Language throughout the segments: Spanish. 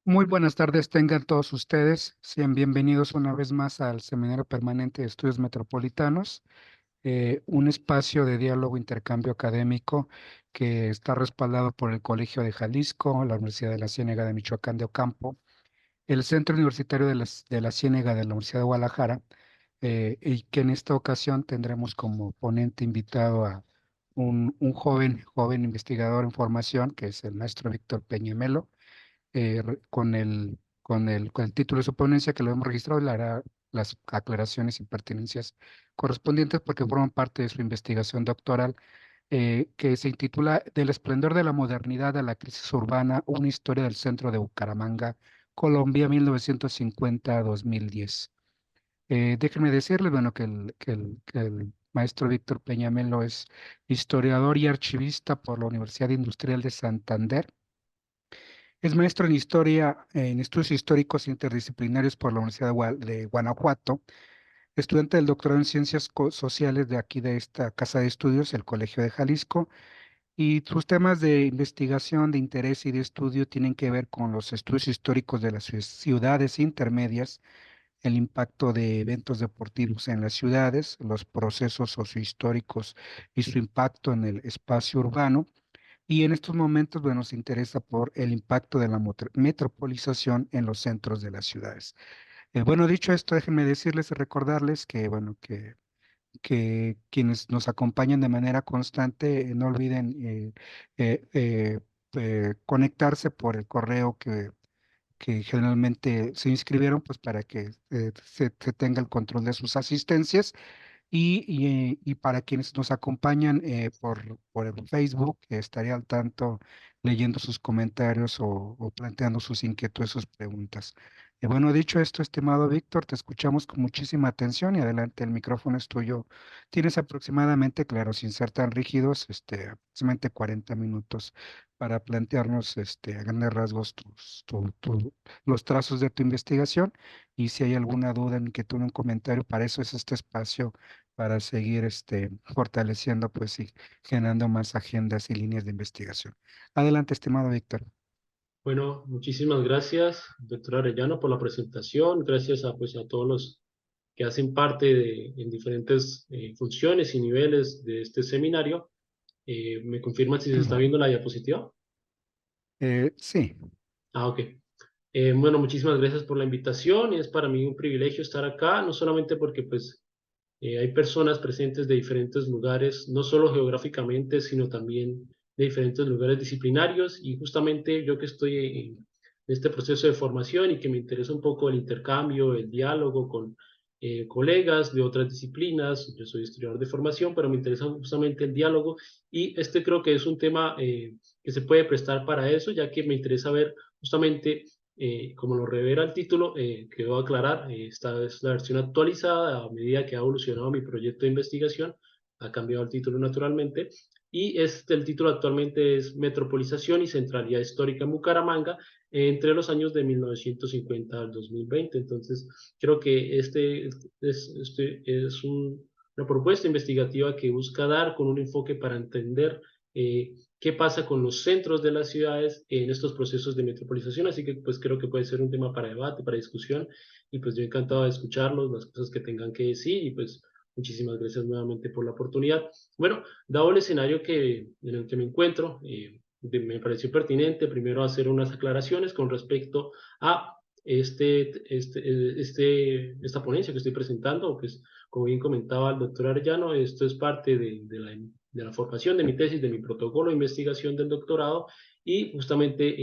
Muy buenas tardes, tengan todos ustedes. Sean bienvenidos una vez más al Seminario Permanente de Estudios Metropolitanos, un espacio de diálogo e intercambio académico que está respaldado por el Colegio de Jalisco, la Universidad de la Ciénega de Michoacán de Ocampo, el Centro Universitario de la Ciénega de la Universidad de Guadalajara, y que en esta ocasión tendremos como ponente invitado a un joven investigador en formación, que es el maestro Víctor Peñamelo, con el título de su ponencia que lo hemos registrado, le hará las aclaraciones y pertinencias correspondientes porque forman parte de su investigación doctoral, que se intitula Del esplendor de la modernidad a la crisis urbana, una historia del centro de Bucaramanga, Colombia, 1950-2010. Déjenme decirles, bueno, que el maestro Víctor Peñamelo es historiador y archivista por la Universidad Industrial de Santander. Es maestro en historia, en estudios históricos interdisciplinarios por la Universidad de Guanajuato, estudiante del doctorado en ciencias sociales de aquí de esta casa de estudios, el Colegio de Jalisco, y sus temas de investigación, de interés y de estudio tienen que ver con los estudios históricos de las ciudades intermedias, el impacto de eventos deportivos en las ciudades, los procesos sociohistóricos y su impacto en el espacio urbano. Y en estos momentos, bueno, se interesa por el impacto de la metropolización en los centros de las ciudades. Bueno, dicho esto, déjenme decirles y recordarles que, bueno, que quienes nos acompañan de manera constante, no olviden conectarse por el correo que generalmente se inscribieron, pues para que se tenga el control de sus asistencias. Y para quienes nos acompañan por el Facebook, estaría al tanto leyendo sus comentarios o planteando sus inquietudes, sus preguntas. Bueno, dicho esto, estimado Víctor, te escuchamos con muchísima atención y adelante, el micrófono es tuyo. Tienes aproximadamente, claro, sin ser tan rígidos, aproximadamente 40 minutos para plantearnos a grandes rasgos los trazos de tu investigación, y si hay alguna duda, inquietud, un comentario, para eso es este espacio, para seguir fortaleciendo pues y generando más agendas y líneas de investigación. Adelante, estimado Víctor. Bueno, muchísimas gracias, doctor Arellano, por la presentación. Gracias a todos los que hacen parte en diferentes funciones y niveles de este seminario. ¿Me confirman si se está viendo la diapositiva? Sí. Ah, ok. Bueno, muchísimas gracias por la invitación. Es para mí un privilegio estar acá, no solamente porque pues hay personas presentes de diferentes lugares, no solo geográficamente, sino también de diferentes lugares disciplinarios. Y justamente yo que estoy en este proceso de formación y que me interesa un poco el intercambio, el diálogo con colegas de otras disciplinas. Yo soy historiador de formación, pero me interesa justamente el diálogo y este creo que es un tema que se puede prestar para eso, ya que me interesa ver justamente como lo revela el título, que voy a aclarar, esta es la versión actualizada a medida que ha evolucionado mi proyecto de investigación, ha cambiado el título naturalmente, y el título actualmente es Metropolización y Centralidad Histórica en Bucaramanga entre los años de 1950 al 2020. Entonces, creo que una propuesta investigativa que busca dar con un enfoque para entender qué pasa con los centros de las ciudades en estos procesos de metropolización, así que pues creo que puede ser un tema para debate, para discusión, y pues yo encantado de escucharlos, las cosas que tengan que decir, y pues muchísimas gracias nuevamente por la oportunidad. Bueno, dado el escenario en el que me encuentro, me pareció pertinente primero hacer unas aclaraciones con respecto a esta ponencia que estoy presentando. Pues como bien comentaba el doctor Arellano, esto es parte de la formación de mi tesis, de mi protocolo de investigación del doctorado, y justamente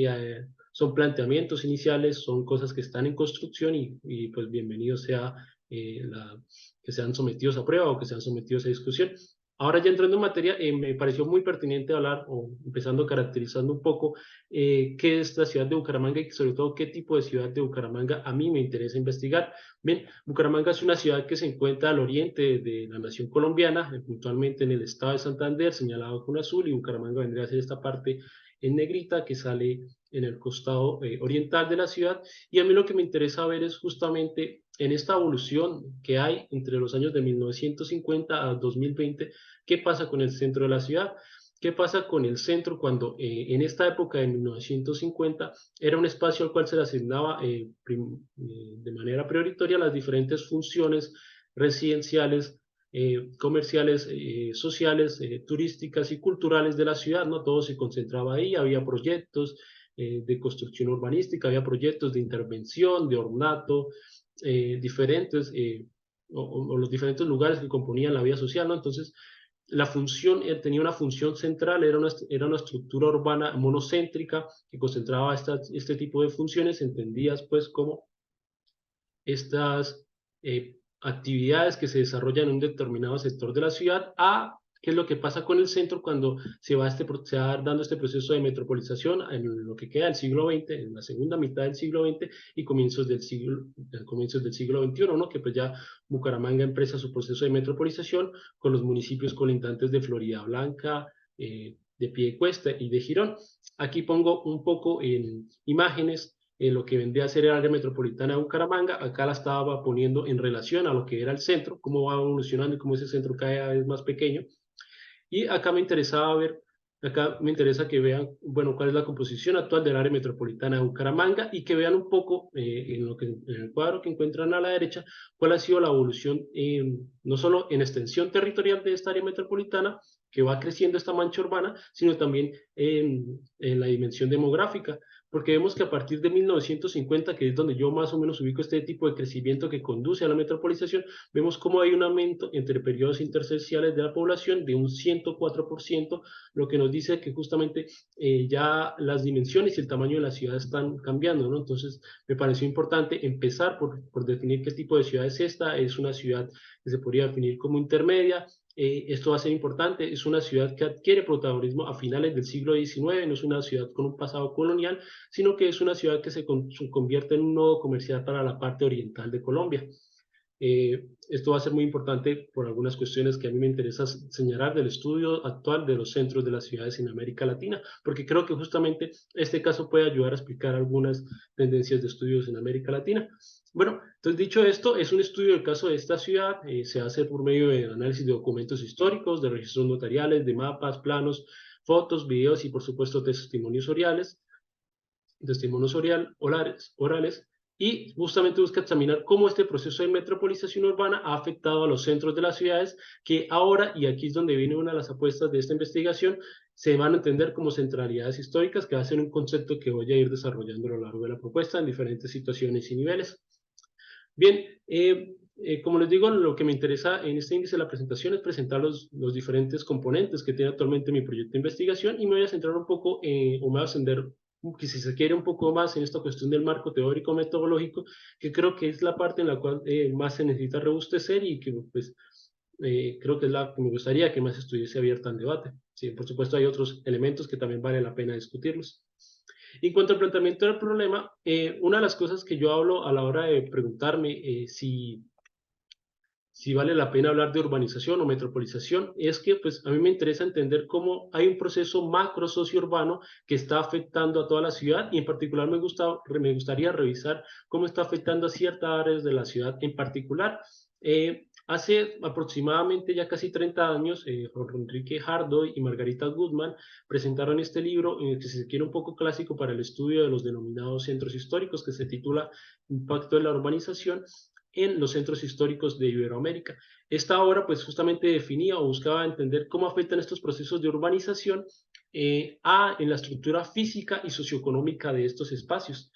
son planteamientos iniciales, son cosas que están en construcción, y pues bienvenido sea que sean sometidos a prueba o que sean sometidos a discusión. Ahora ya entrando en materia, me pareció muy pertinente hablar, o empezando caracterizando un poco qué es la ciudad de Bucaramanga y sobre todo qué tipo de ciudad de Bucaramanga a mí me interesa investigar. Bien, Bucaramanga es una ciudad que se encuentra al oriente de la nación colombiana, puntualmente en el estado de Santander, señalado con azul, y Bucaramanga vendría a ser esta parte en negrita que sale en el costado oriental de la ciudad. Y a mí lo que me interesa ver es justamente en esta evolución que hay entre los años de 1950 a 2020, qué pasa con el centro de la ciudad. ¿Qué pasa con el centro cuando en esta época de 1950 era un espacio al cual se le asignaba de manera prioritaria las diferentes funciones residenciales, comerciales, sociales, turísticas y culturales de la ciudad, ¿no? Todo se concentraba ahí, había proyectos de construcción urbanística, había proyectos de intervención, de ornato, diferentes, o los diferentes lugares que componían la vida social, ¿no? Entonces, la función tenía una función central, era una estructura urbana monocéntrica que concentraba este tipo de funciones, entendidas pues como estas actividades que se desarrollan en un determinado sector de la ciudad, a qué es lo que pasa con el centro cuando se va dando este proceso de metropolización en lo que queda del siglo XX, en la segunda mitad del siglo XX y comienzos del siglo XXI, ¿no? Que pues ya Bucaramanga empieza su proceso de metropolización con los municipios colindantes de Florida Blanca, de Piedecuesta y de Girón. Aquí pongo un poco en imágenes lo que vendría a ser el área metropolitana de Bucaramanga. Acá la estaba poniendo en relación a lo que era el centro, cómo va evolucionando y cómo ese centro cada vez más pequeño. Y acá me interesaba ver, acá me interesa que vean, bueno, cuál es la composición actual del área metropolitana de Bucaramanga y que vean un poco en el cuadro que encuentran a la derecha, cuál ha sido la evolución, no solo en extensión territorial de esta área metropolitana, que va creciendo esta mancha urbana, sino también en la dimensión demográfica, porque vemos que a partir de 1950, que es donde yo más o menos ubico este tipo de crecimiento que conduce a la metropolización, vemos cómo hay un aumento entre periodos interseccionales de la población de un 104%, lo que nos dice que justamente ya las dimensiones y el tamaño de la ciudad están cambiando, ¿no? Entonces, me pareció importante empezar por definir qué tipo de ciudad es esta. Es una ciudad que se podría definir como intermedia. Esto va a ser importante, es una ciudad que adquiere protagonismo a finales del siglo XIX, no es una ciudad con un pasado colonial, sino que es una ciudad que se convierte en un nodo comercial para la parte oriental de Colombia. Esto va a ser muy importante por algunas cuestiones que a mí me interesa señalar del estudio actual de los centros de las ciudades en América Latina, porque creo que justamente este caso puede ayudar a explicar algunas tendencias de estudios en América Latina. Bueno, entonces dicho esto, es un estudio del caso de esta ciudad, se hace por medio de análisis de documentos históricos, de registros notariales, de mapas, planos, fotos, videos y por supuesto orales, y justamente busca examinar cómo este proceso de metropolización urbana ha afectado a los centros de las ciudades, que ahora, y aquí es donde viene una de las apuestas de esta investigación, se van a entender como centralidades históricas, que va a ser un concepto que voy a ir desarrollando a lo largo de la propuesta en diferentes situaciones y niveles. Bien, como les digo, lo que me interesa en este índice de la presentación es presentar los diferentes componentes que tiene actualmente mi proyecto de investigación, y me voy a centrar un poco, o me voy a ascender, que si se quiere, un poco más en esta cuestión del marco teórico metodológico, que creo que es la parte en la cual más se necesita robustecer y que pues creo que es la que me gustaría que más estuviese abierta al debate. Sí, por supuesto hay otros elementos que también vale la pena discutirlos. En cuanto al planteamiento del problema, una de las cosas que yo hablo a la hora de preguntarme si vale la pena hablar de urbanización o metropolización, es que pues a mí me interesa entender cómo hay un proceso macro socio-urbano que está afectando a toda la ciudad, y en particular me gustaría revisar cómo está afectando a ciertas áreas de la ciudad en particular. Hace aproximadamente ya casi 30 años, Jorge Enrique Hardoy y Margarita Goodman presentaron este libro, que se quiere un poco clásico para el estudio de los denominados centros históricos, que se titula Impacto de la urbanización en los centros históricos de Iberoamérica. Esta obra pues justamente definía o buscaba entender cómo afectan estos procesos de urbanización en la estructura física y socioeconómica de estos espacios.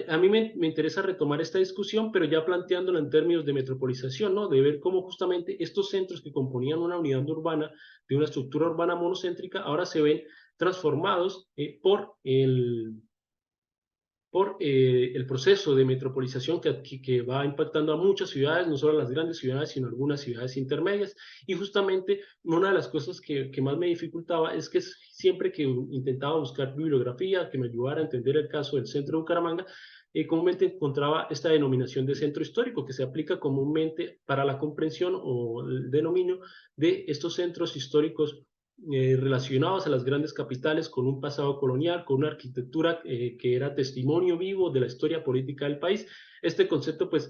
A mí me interesa retomar esta discusión, pero ya planteándola en términos de metropolización, ¿no? De ver cómo justamente estos centros que componían una unidad urbana, de una estructura urbana monocéntrica, ahora se ven transformados por el proceso de metropolización que va impactando a muchas ciudades, no solo a las grandes ciudades, sino a algunas ciudades intermedias. Y justamente una de las cosas que más me dificultaba es que siempre que intentaba buscar bibliografía que me ayudara a entender el caso del centro de Bucaramanga, comúnmente encontraba esta denominación de centro histórico que se aplica comúnmente para la comprensión o el denominio de estos centros históricos relacionados a las grandes capitales con un pasado colonial, con una arquitectura que era testimonio vivo de la historia política del país. Este concepto pues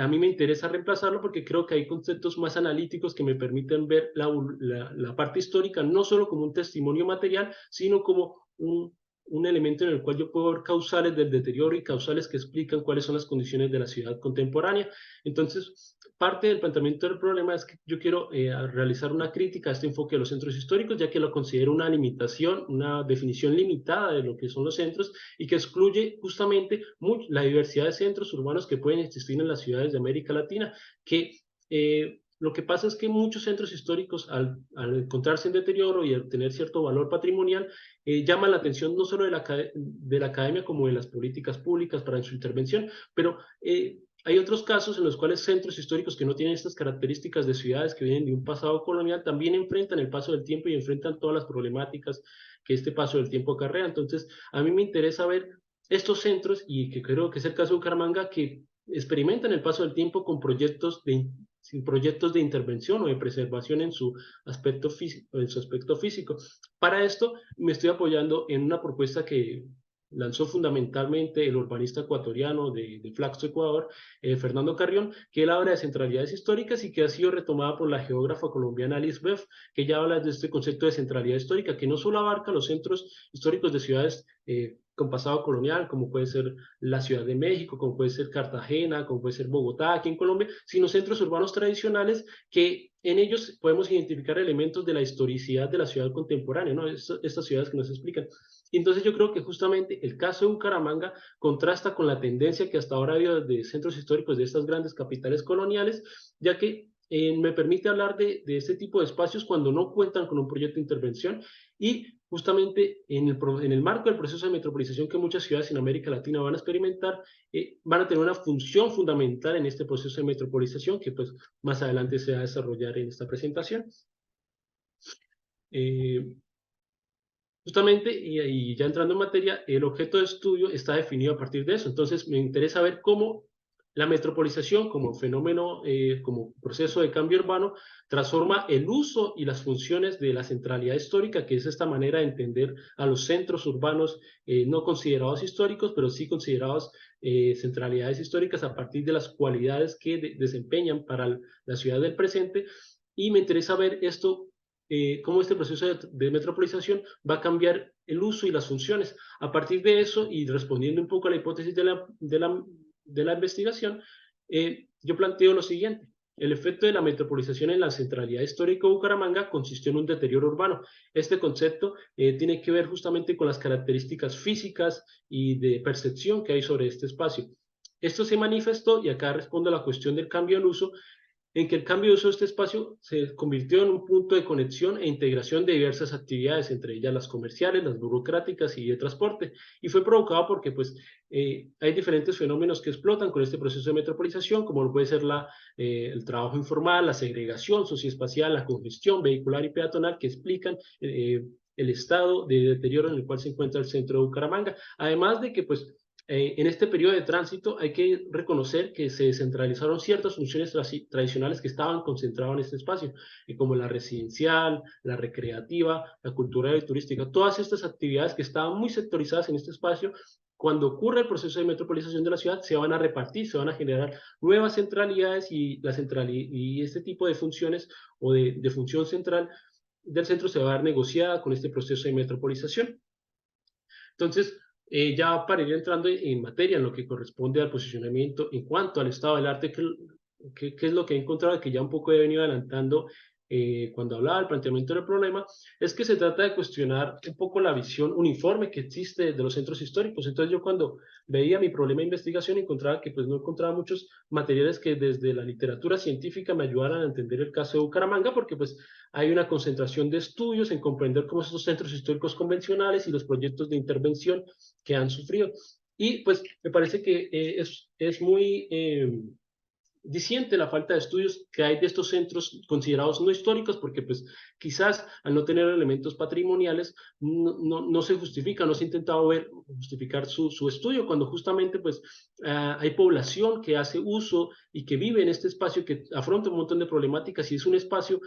a mí me interesa reemplazarlo porque creo que hay conceptos más analíticos que me permiten ver la parte histórica no solo como un testimonio material, sino como un elemento en el cual yo puedo ver causales del deterioro y causales que explican cuáles son las condiciones de la ciudad contemporánea. Entonces, parte del planteamiento del problema es que yo quiero realizar una crítica a este enfoque de los centros históricos, ya que lo considero una limitación, una definición limitada de lo que son los centros y que excluye justamente la diversidad de centros urbanos que pueden existir en las ciudades de América Latina, que lo que pasa es que muchos centros históricos, al encontrarse en deterioro y al tener cierto valor patrimonial, llaman la atención no solo de la academia como de las políticas públicas para su intervención, pero hay otros casos en los cuales centros históricos que no tienen estas características de ciudades que vienen de un pasado colonial también enfrentan el paso del tiempo y enfrentan todas las problemáticas que este paso del tiempo acarrea. Entonces, a mí me interesa ver estos centros, y que creo que es el caso de Bucaramanga, que experimentan el paso del tiempo con proyectos de intervención o de preservación en su aspecto físico. Para esto me estoy apoyando en una propuesta que lanzó fundamentalmente el urbanista ecuatoriano de Flaxo, Ecuador, Fernando Carrión, que él habla de centralidades históricas y que ha sido retomada por la geógrafa colombiana Alice Beff, que ya habla de este concepto de centralidad histórica, que no solo abarca los centros históricos de ciudades con pasado colonial, como puede ser la Ciudad de México, como puede ser Cartagena, como puede ser Bogotá aquí en Colombia, sino centros urbanos tradicionales que en ellos podemos identificar elementos de la historicidad de la ciudad contemporánea, ¿no? Estas ciudades que nos explican. Y entonces yo creo que justamente el caso de Bucaramanga contrasta con la tendencia que hasta ahora ha habido de centros históricos de estas grandes capitales coloniales, ya que me permite hablar de este tipo de espacios cuando no cuentan con un proyecto de intervención y justamente en el marco del proceso de metropolización que muchas ciudades en América Latina van a experimentar, van a tener una función fundamental en este proceso de metropolización que pues más adelante se va a desarrollar en esta presentación. Eh, Justamente, y ya entrando en materia, el objeto de estudio está definido a partir de eso. Entonces, me interesa ver cómo la metropolización como fenómeno, como proceso de cambio urbano, transforma el uso y las funciones de la centralidad histórica, que es esta manera de entender a los centros urbanos no considerados históricos, pero sí considerados centralidades históricas a partir de las cualidades que desempeñan para la ciudad del presente. Y me interesa ver esto cómo este proceso de metropolización va a cambiar el uso y las funciones. A partir de eso, y respondiendo un poco a la hipótesis de la investigación, yo planteo lo siguiente. El efecto de la metropolización en la centralidad histórica de Bucaramanga consistió en un deterioro urbano. Este concepto tiene que ver justamente con las características físicas y de percepción que hay sobre este espacio. Esto se manifestó, y acá respondo a la cuestión del cambio en uso, en que el cambio de uso de este espacio se convirtió en un punto de conexión e integración de diversas actividades, entre ellas las comerciales, las burocráticas y de transporte, y fue provocado porque pues, hay diferentes fenómenos que explotan con este proceso de metropolización, como puede ser el trabajo informal, la segregación socioespacial, la congestión vehicular y peatonal, que explican el estado de deterioro en el cual se encuentra el centro de Bucaramanga, además de que pues en este periodo de tránsito hay que reconocer que se descentralizaron ciertas funciones tradicionales que estaban concentradas en este espacio, como la residencial, la recreativa, la cultural y turística. Todas estas actividades que estaban muy sectorizadas en este espacio, cuando ocurre el proceso de metropolización de la ciudad, se van a repartir, se van a generar nuevas centralidades y este tipo de funciones o de función central del centro se va a ver negociada con este proceso de metropolización. Entonces, ya para ir entrando en materia, en lo que corresponde al posicionamiento en cuanto al estado del arte, ¿qué es lo que he encontrado que ya un poco he venido adelantando cuando hablaba del planteamiento del problema? Es que se trata de cuestionar un poco la visión uniforme que existe de los centros históricos. Entonces yo cuando veía mi problema de investigación encontraba que pues no encontraba muchos materiales que desde la literatura científica me ayudaran a entender el caso de Bucaramanga, porque pues hay una concentración de estudios en comprender cómo estos centros históricos convencionales y los proyectos de intervención que han sufrido. Y pues me parece que es muy diciente la falta de estudios que hay de estos centros considerados no históricos, porque pues quizás al no tener elementos patrimoniales no se justifica, no se ha intentado justificar su estudio, cuando justamente pues hay población que hace uso y que vive en este espacio, que afronta un montón de problemáticas y es un espacio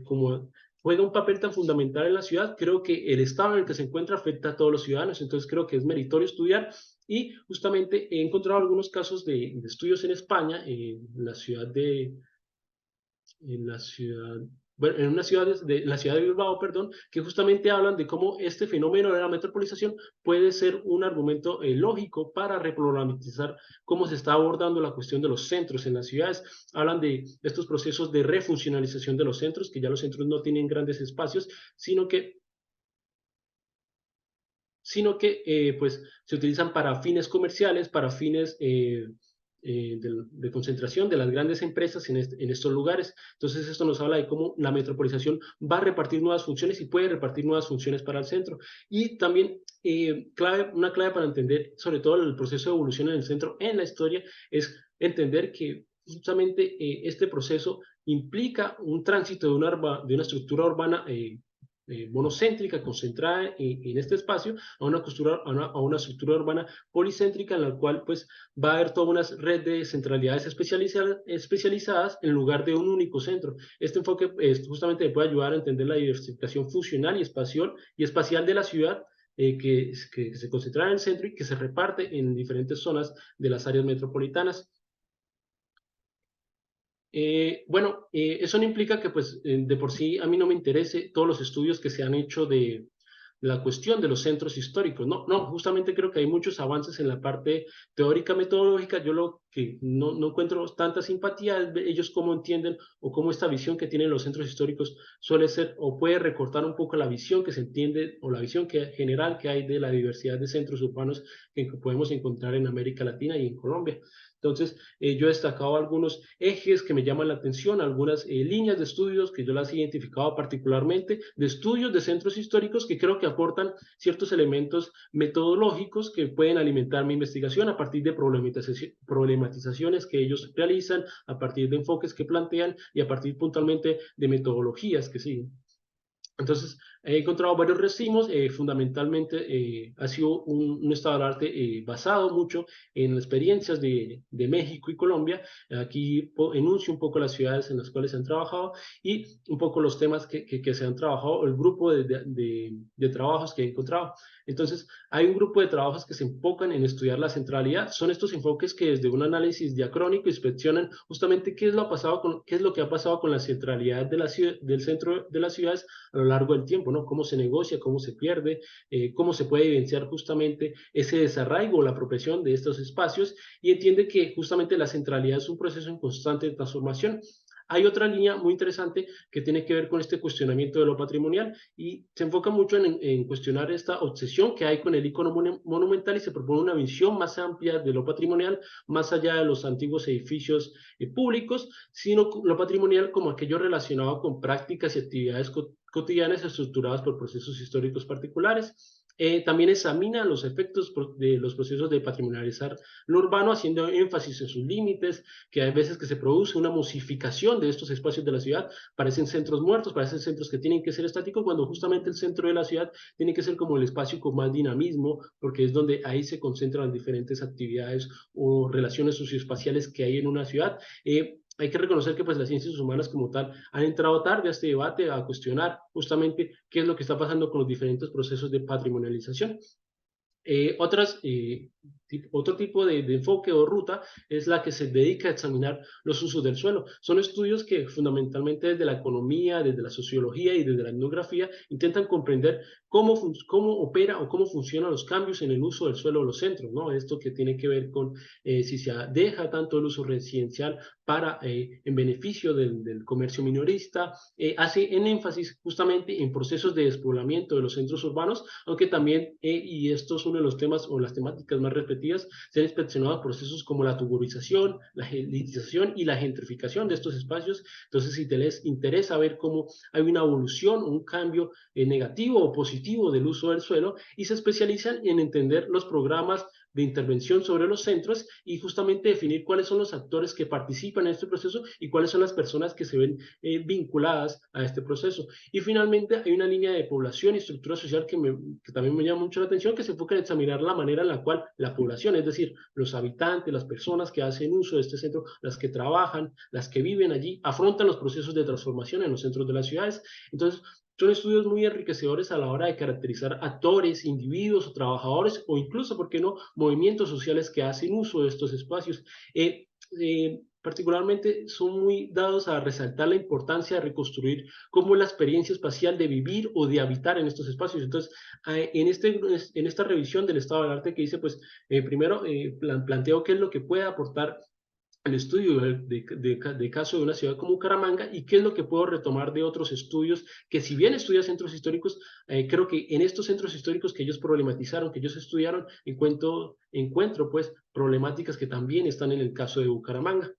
como juega un papel tan fundamental en la ciudad. Creo que el estado en el que se encuentra afecta a todos los ciudadanos, entonces creo que es meritorio estudiar Y justamente he encontrado algunos casos de estudios en España, en la ciudad, bueno, en una ciudad la ciudad de Bilbao, perdón, que justamente hablan de cómo este fenómeno de la metropolización puede ser un argumento lógico para reproblematizar cómo se está abordando la cuestión de los centros en las ciudades. Hablan de estos procesos de refuncionalización de los centros, que ya los centros no tienen grandes espacios, sino que pues se utilizan para fines comerciales, para fines de concentración de las grandes empresas en estos lugares. Entonces esto nos habla de cómo la metropolización va a repartir nuevas funciones y puede repartir nuevas funciones para el centro. Y también una clave para entender sobre todo el proceso de evolución en el centro en la historia es entender que justamente este proceso implica un tránsito de una estructura urbana monocéntrica, concentrada en este espacio, a una estructura urbana policéntrica en la cual pues va a haber toda una red de centralidades especializadas en lugar de un único centro. Este enfoque justamente puede ayudar a entender la diversificación funcional y espacial de la ciudad, que se concentra en el centro y que se reparte en diferentes zonas de las áreas metropolitanas. Eso no implica que pues de por sí a mí no me interese todos los estudios que se han hecho de la cuestión de los centros históricos. No, no, justamente creo que hay muchos avances en la parte teórica metodológica. Yo lo que no encuentro tanta simpatía es ellos cómo entienden o cómo esta visión que tienen los centros históricos suele ser o puede recortar un poco la visión que se entiende o la visión general que hay de la diversidad de centros urbanos que podemos encontrar en América Latina y en Colombia. Entonces, yo he destacado algunos ejes que me llaman la atención, algunas líneas de estudios que yo las he identificado particularmente, de estudios de centros históricos que creo que aportan ciertos elementos metodológicos que pueden alimentar mi investigación a partir de problematizaciones que ellos realizan, a partir de enfoques que plantean y a partir puntualmente de metodologías que siguen. Entonces, he encontrado varios racimos, fundamentalmente ha sido un estado del arte basado mucho en experiencias de México y Colombia. Aquí enuncio un poco las ciudades en las cuales se han trabajado y un poco los temas que se han trabajado, el grupo de trabajos que he encontrado. Entonces, hay un grupo de trabajos que se enfocan en estudiar la centralidad. Son estos enfoques que desde un análisis diacrónico inspeccionan justamente qué es lo que ha pasado con la centralidad del centro de las ciudades a lo largo del tiempo, ¿no? Cómo se negocia, cómo se pierde, cómo se puede evidenciar justamente ese desarraigo o la apropiación de estos espacios y entiende que justamente la centralidad es un proceso en constante transformación. Hay otra línea muy interesante que tiene que ver con este cuestionamiento de lo patrimonial y se enfoca mucho en cuestionar esta obsesión que hay con el icono monumental y se propone una visión más amplia de lo patrimonial, más allá de los antiguos edificios públicos, sino lo patrimonial como aquello relacionado con prácticas y actividades cotidianas estructuradas por procesos históricos particulares. También examina los efectos de los procesos de patrimonializar lo urbano, haciendo énfasis en sus límites, que hay veces que se produce una mosificación de estos espacios de la ciudad, parecen centros muertos, parecen centros que tienen que ser estáticos, cuando justamente el centro de la ciudad tiene que ser como el espacio con más dinamismo, porque es donde ahí se concentran diferentes actividades o relaciones socioespaciales que hay en una ciudad. Hay que reconocer que pues las ciencias humanas como tal han entrado tarde a este debate, a cuestionar justamente qué es lo que está pasando con los diferentes procesos de patrimonialización. Otro tipo de enfoque o ruta es la que se dedica a examinar los usos del suelo. Son estudios que fundamentalmente desde la economía, desde la sociología y desde la etnografía intentan comprender cómo opera o cómo funcionan los cambios en el uso del suelo o los centros, ¿no? Esto que tiene que ver con si se deja tanto el uso residencial en beneficio del comercio minorista, hace en énfasis justamente en procesos de despoblamiento de los centros urbanos, aunque también, y estos son uno de los temas o las temáticas más repetidas, se han inspeccionado procesos como la tuburización, la gelitización y la gentrificación de estos espacios. Entonces, si te les interesa ver cómo hay una evolución, un cambio negativo o positivo del uso del suelo, y se especializan en entender los programas de intervención sobre los centros y justamente definir cuáles son los actores que participan en este proceso y cuáles son las personas que se ven vinculadas a este proceso. Y finalmente hay una línea de población y estructura social que también me llama mucho la atención, que se enfoca en examinar la manera en la cual la población, es decir, los habitantes, las personas que hacen uso de este centro, las que trabajan, las que viven allí, afrontan los procesos de transformación en los centros de las ciudades. Entonces, son estudios muy enriquecedores a la hora de caracterizar actores, individuos o trabajadores o incluso, ¿por qué no?, movimientos sociales que hacen uso de estos espacios. Particularmente son muy dados a resaltar la importancia de reconstruir cómo es la experiencia espacial de vivir o de habitar en estos espacios. Entonces, en esta revisión del estado del arte que hice, pues primero planteo qué es lo que puede aportar el estudio de caso de una ciudad como Bucaramanga y qué es lo que puedo retomar de otros estudios que si bien estudia centros históricos, creo que en estos centros históricos que ellos problematizaron, que ellos estudiaron, encuentro pues problemáticas que también están en el caso de Bucaramanga.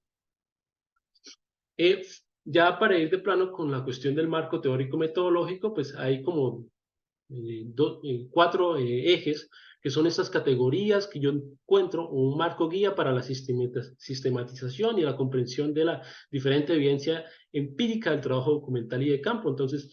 Eh, ya para ir de plano con la cuestión del marco teórico metodológico, pues hay como cuatro ejes, que son estas categorías que yo encuentro un marco guía para la sistematización y la comprensión de la diferente evidencia empírica del trabajo documental y de campo. Entonces,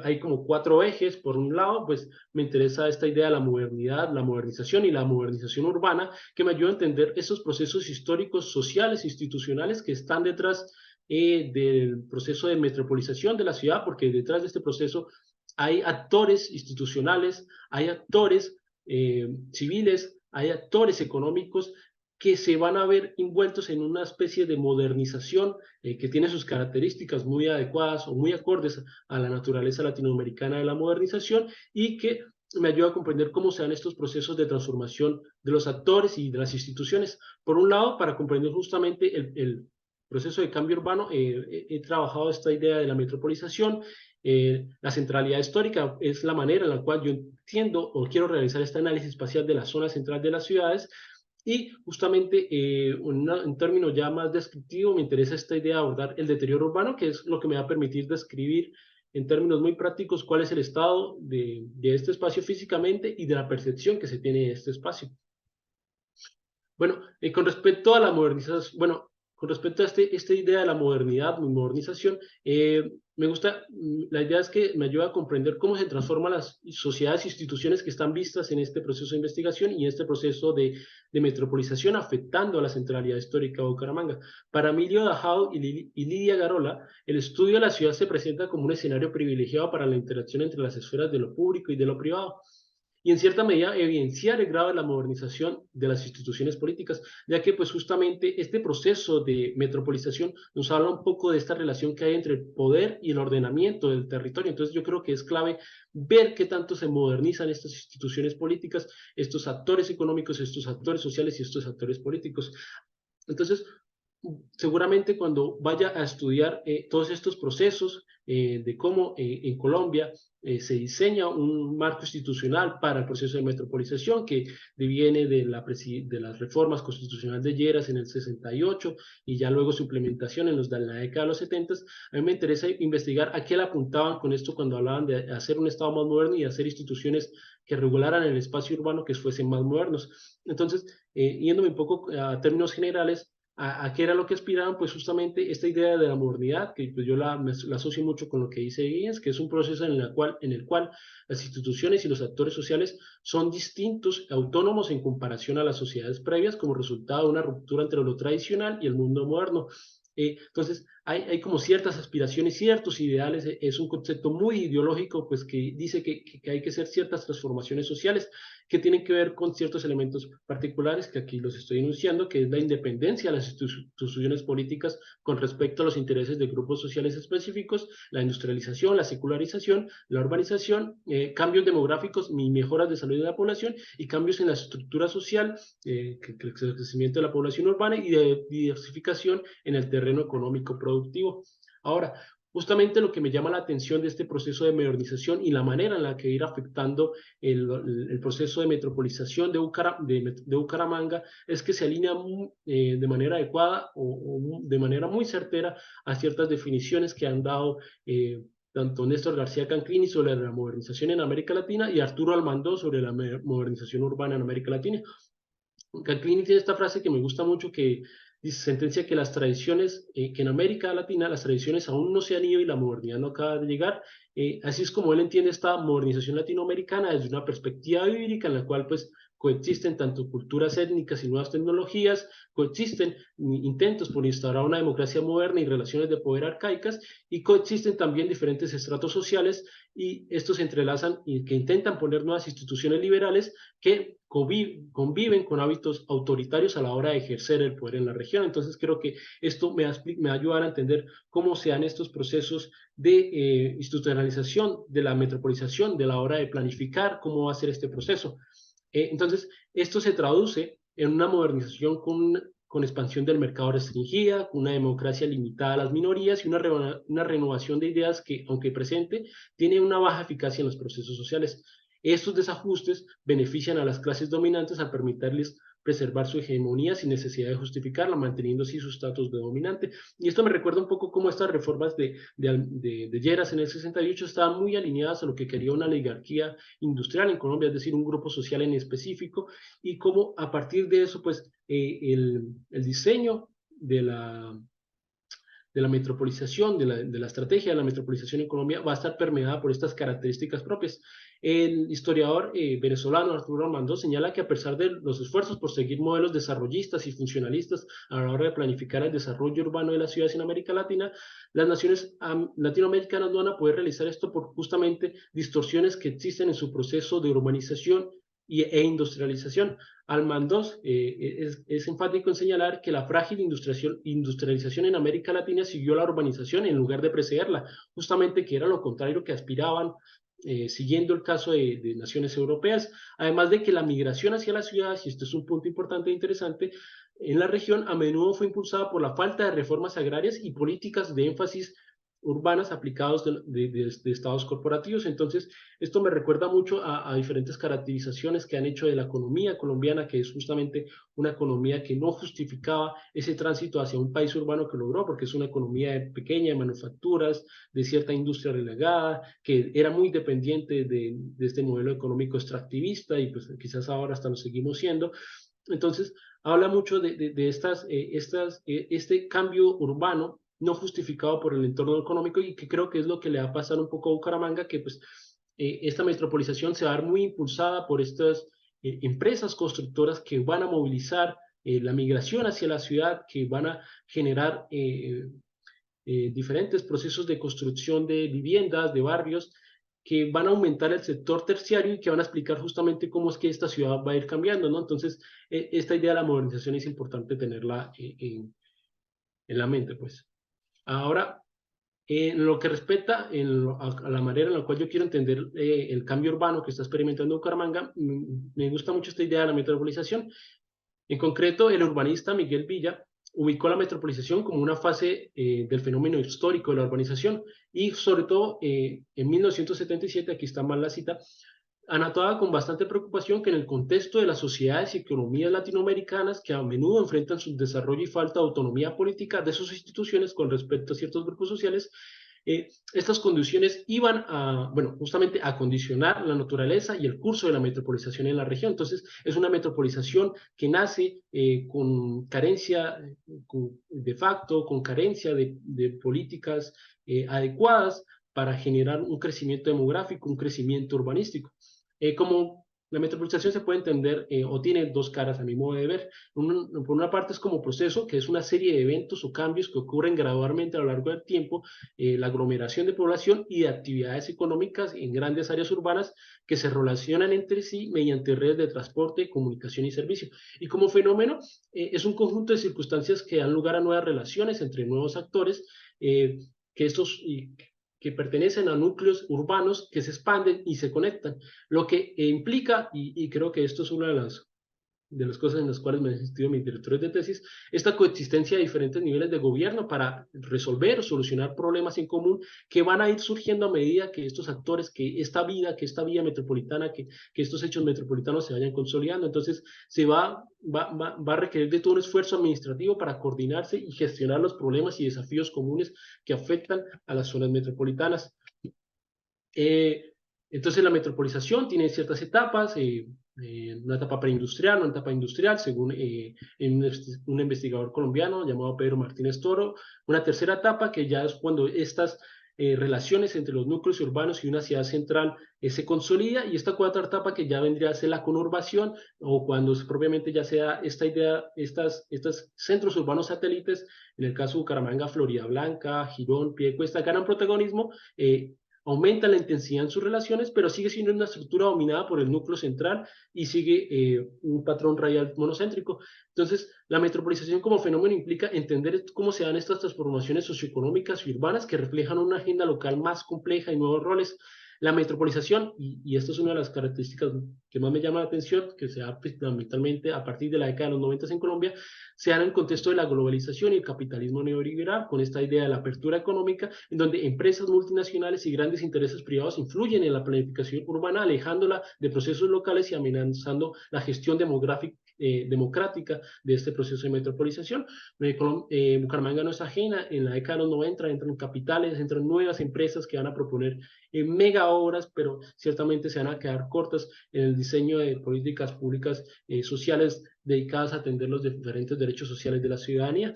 hay como cuatro ejes. Por un lado, pues me interesa esta idea de la modernidad, la modernización y la modernización urbana, que me ayuda a entender esos procesos históricos, sociales, institucionales que están detrás del proceso de metropolización de la ciudad, porque detrás de este proceso hay actores institucionales, hay actores civiles, hay actores económicos que se van a ver envueltos en una especie de modernización que tiene sus características muy adecuadas o muy acordes a la naturaleza latinoamericana de la modernización y que me ayuda a comprender cómo se dan estos procesos de transformación de los actores y de las instituciones. Por un lado, para comprender justamente el proceso de cambio urbano, he trabajado esta idea de la metropolización. La centralidad histórica es la manera en la cual yo entiendo o quiero realizar este análisis espacial de la zona central de las ciudades y justamente en términos ya más descriptivos me interesa esta idea de abordar el deterioro urbano, que es lo que me va a permitir describir en términos muy prácticos cuál es el estado de este espacio físicamente y de la percepción que se tiene de este espacio. Bueno, con respecto a la modernización, bueno, con respecto a esta idea de la modernidad, modernización, me gusta, la idea es que me ayuda a comprender cómo se transforman las sociedades e instituciones que están vistas en este proceso de investigación y este proceso de metropolización afectando a la centralidad histórica de Bucaramanga. Para Emilio Dajao y Lidia Garola, el estudio de la ciudad se presenta como un escenario privilegiado para la interacción entre las esferas de lo público y de lo privado y en cierta medida evidenciar el grado de la modernización de las instituciones políticas, ya que pues justamente este proceso de metropolización nos habla un poco de esta relación que hay entre el poder y el ordenamiento del territorio. Entonces yo creo que es clave ver qué tanto se modernizan estas instituciones políticas, estos actores económicos, estos actores sociales y estos actores políticos. Entonces, seguramente cuando vaya a estudiar todos estos procesos de cómo en Colombia se diseña un marco institucional para el proceso de metropolización que deviene de las reformas constitucionales de Lleras en el 68 y ya luego su implementación en la década de los 70, a mí me interesa investigar a qué le apuntaban con esto cuando hablaban de hacer un Estado más moderno y hacer instituciones que regularan el espacio urbano que fuesen más modernos. Entonces, yéndome un poco a términos generales, ¿a qué era lo que aspiraban? Pues justamente esta idea de la modernidad, que pues yo la asocio mucho con lo que dice Guíñez, que es un proceso en el cual las instituciones y los actores sociales son distintos, autónomos en comparación a las sociedades previas como resultado de una ruptura entre lo tradicional y el mundo moderno. Entonces, hay como ciertas aspiraciones, ciertos ideales, es un concepto muy ideológico, pues que dice que hay que hacer ciertas transformaciones sociales que tienen que ver con ciertos elementos particulares que aquí los estoy enunciando, que es la independencia de las instituciones políticas con respecto a los intereses de grupos sociales específicos, la industrialización, la secularización, la urbanización, cambios demográficos y mejoras de salud de la población y cambios en la estructura social, el crecimiento de la población urbana y de diversificación en el terreno económico productivo. Ahora, justamente lo que me llama la atención de este proceso de modernización y la manera en la que ir afectando el proceso de metropolización de Bucaramanga es que se alinea de manera adecuada o de manera muy certera a ciertas definiciones que han dado tanto Néstor García Canclini sobre la modernización en América Latina y Arturo Almandó sobre la modernización urbana en América Latina. Canclini tiene esta frase que me gusta mucho que dice, sentencia que las tradiciones, que en América Latina las tradiciones aún no se han ido y la modernidad no acaba de llegar. Así es como él entiende esta modernización latinoamericana desde una perspectiva bíblica en la cual pues coexisten tanto culturas étnicas y nuevas tecnologías, coexisten intentos por instaurar una democracia moderna y relaciones de poder arcaicas, y coexisten también diferentes estratos sociales, y estos se entrelazan y que intentan poner nuevas instituciones liberales que conviven con hábitos autoritarios a la hora de ejercer el poder en la región. Entonces creo que esto me va a ayudar a entender cómo se dan estos procesos de institucionalización, de la metropolización, de la hora de planificar cómo va a ser este proceso. Entonces, esto se traduce en una modernización con expansión del mercado restringida, con una democracia limitada a las minorías y una renovación de ideas que, aunque presente, tiene una baja eficacia en los procesos sociales. Estos desajustes benefician a las clases dominantes al permitirles preservar su hegemonía sin necesidad de justificarla, manteniendo así su estatus de dominante. Y esto me recuerda un poco cómo estas reformas de Lleras en el 68 estaban muy alineadas a lo que quería una oligarquía industrial en Colombia, es decir, un grupo social en específico, y cómo a partir de eso, pues, el diseño de la metropolización, de la estrategia de la metropolización en Colombia va a estar permeada por estas características propias. El historiador venezolano Arturo Armando señala que a pesar de los esfuerzos por seguir modelos desarrollistas y funcionalistas a la hora de planificar el desarrollo urbano de las ciudades en América Latina, las naciones latinoamericanas no van a poder realizar esto por justamente distorsiones que existen en su proceso de urbanización e industrialización. Almandós es enfático en señalar que la frágil industrialización en América Latina siguió la urbanización en lugar de precederla, justamente que era lo contrario que aspiraban, siguiendo el caso de naciones europeas, además de que la migración hacia las ciudades, y esto es un punto importante e interesante, en la región a menudo fue impulsada por la falta de reformas agrarias y políticas de énfasis urbanas aplicados de estados corporativos. Entonces, esto me recuerda mucho a diferentes caracterizaciones que han hecho de la economía colombiana, que es justamente una economía que no justificaba ese tránsito hacia un país urbano que logró, porque es una economía pequeña, de manufacturas, de cierta industria relegada, que era muy dependiente de este modelo económico extractivista, y pues quizás ahora hasta lo seguimos siendo. Entonces, habla mucho de este cambio urbano no justificado por el entorno económico, y que creo que es lo que le va a pasar un poco a Bucaramanga, que pues esta metropolización se va a ver muy impulsada por estas empresas constructoras que van a movilizar la migración hacia la ciudad, que van a generar diferentes procesos de construcción de viviendas, de barrios, que van a aumentar el sector terciario y que van a explicar justamente cómo es que esta ciudad va a ir cambiando, ¿no? Entonces, esta idea de la modernización es importante tenerla en la mente, pues. Ahora, en lo que respecta a la manera en la cual yo quiero entender el cambio urbano que está experimentando Bucaramanga, me gusta mucho esta idea de la metropolización. En concreto, el urbanista Miguel Villa ubicó la metropolización como una fase del fenómeno histórico de la urbanización, y sobre todo en 1977, aquí está mal la cita, anotaba con bastante preocupación que en el contexto de las sociedades y economías latinoamericanas, que a menudo enfrentan su desarrollo y falta de autonomía política de sus instituciones con respecto a ciertos grupos sociales, estas condiciones iban a, bueno, justamente a condicionar la naturaleza y el curso de la metropolización en la región. Entonces, es una metropolización que nace con carencia de facto, con carencia de políticas adecuadas para generar un crecimiento demográfico, un crecimiento urbanístico. Como la metropolización se puede entender o tiene dos caras a mi modo de ver. Por una parte es como proceso, que es una serie de eventos o cambios que ocurren gradualmente a lo largo del tiempo, la aglomeración de población y de actividades económicas en grandes áreas urbanas que se relacionan entre sí mediante redes de transporte, comunicación y servicio. Y como fenómeno es un conjunto de circunstancias que dan lugar a nuevas relaciones entre nuevos actores, que estos que pertenecen a núcleos urbanos que se expanden y se conectan, lo que implica, y creo que esto es una de las cosas en las cuales me han insistido mis directores de tesis, esta coexistencia de diferentes niveles de gobierno para resolver o solucionar problemas en común que van a ir surgiendo a medida que estos actores, que esta vía metropolitana, que estos hechos metropolitanos se vayan consolidando. Entonces, va a requerir de todo un esfuerzo administrativo para coordinarse y gestionar los problemas y desafíos comunes que afectan a las zonas metropolitanas. Eh, entonces la metropolización tiene ciertas etapas, una etapa preindustrial, una etapa industrial, según un investigador colombiano llamado Pedro Martínez Toro, una tercera etapa que ya es cuando estas relaciones entre los núcleos urbanos y una ciudad central se consolida, y esta cuarta etapa que ya vendría a ser la conurbación, o cuando propiamente ya sea esta idea, estos centros urbanos satélites, en el caso de Bucaramanga, Florida Blanca, Girón, Piedecuesta, ganan protagonismo, aumenta la intensidad en sus relaciones, pero sigue siendo una estructura dominada por el núcleo central y sigue un patrón radial monocéntrico. Entonces, la metropolización como fenómeno implica entender cómo se dan estas transformaciones socioeconómicas y urbanas que reflejan una agenda local más compleja y nuevos roles. La metropolización, y esto es una de las características que más me llama la atención, que se da fundamentalmente a partir de la década de los 90 en Colombia, se da en el contexto de la globalización y el capitalismo neoliberal, con esta idea de la apertura económica, en donde empresas multinacionales y grandes intereses privados influyen en la planificación urbana, alejándola de procesos locales y amenazando la gestión democrática de este proceso de metropolización. Bucaramanga no es ajena, en la década de los 90 entran capitales, entran nuevas empresas que van a proponer mega obras, pero ciertamente se van a quedar cortas en el diseño de políticas públicas sociales dedicadas a atender los diferentes derechos sociales de la ciudadanía.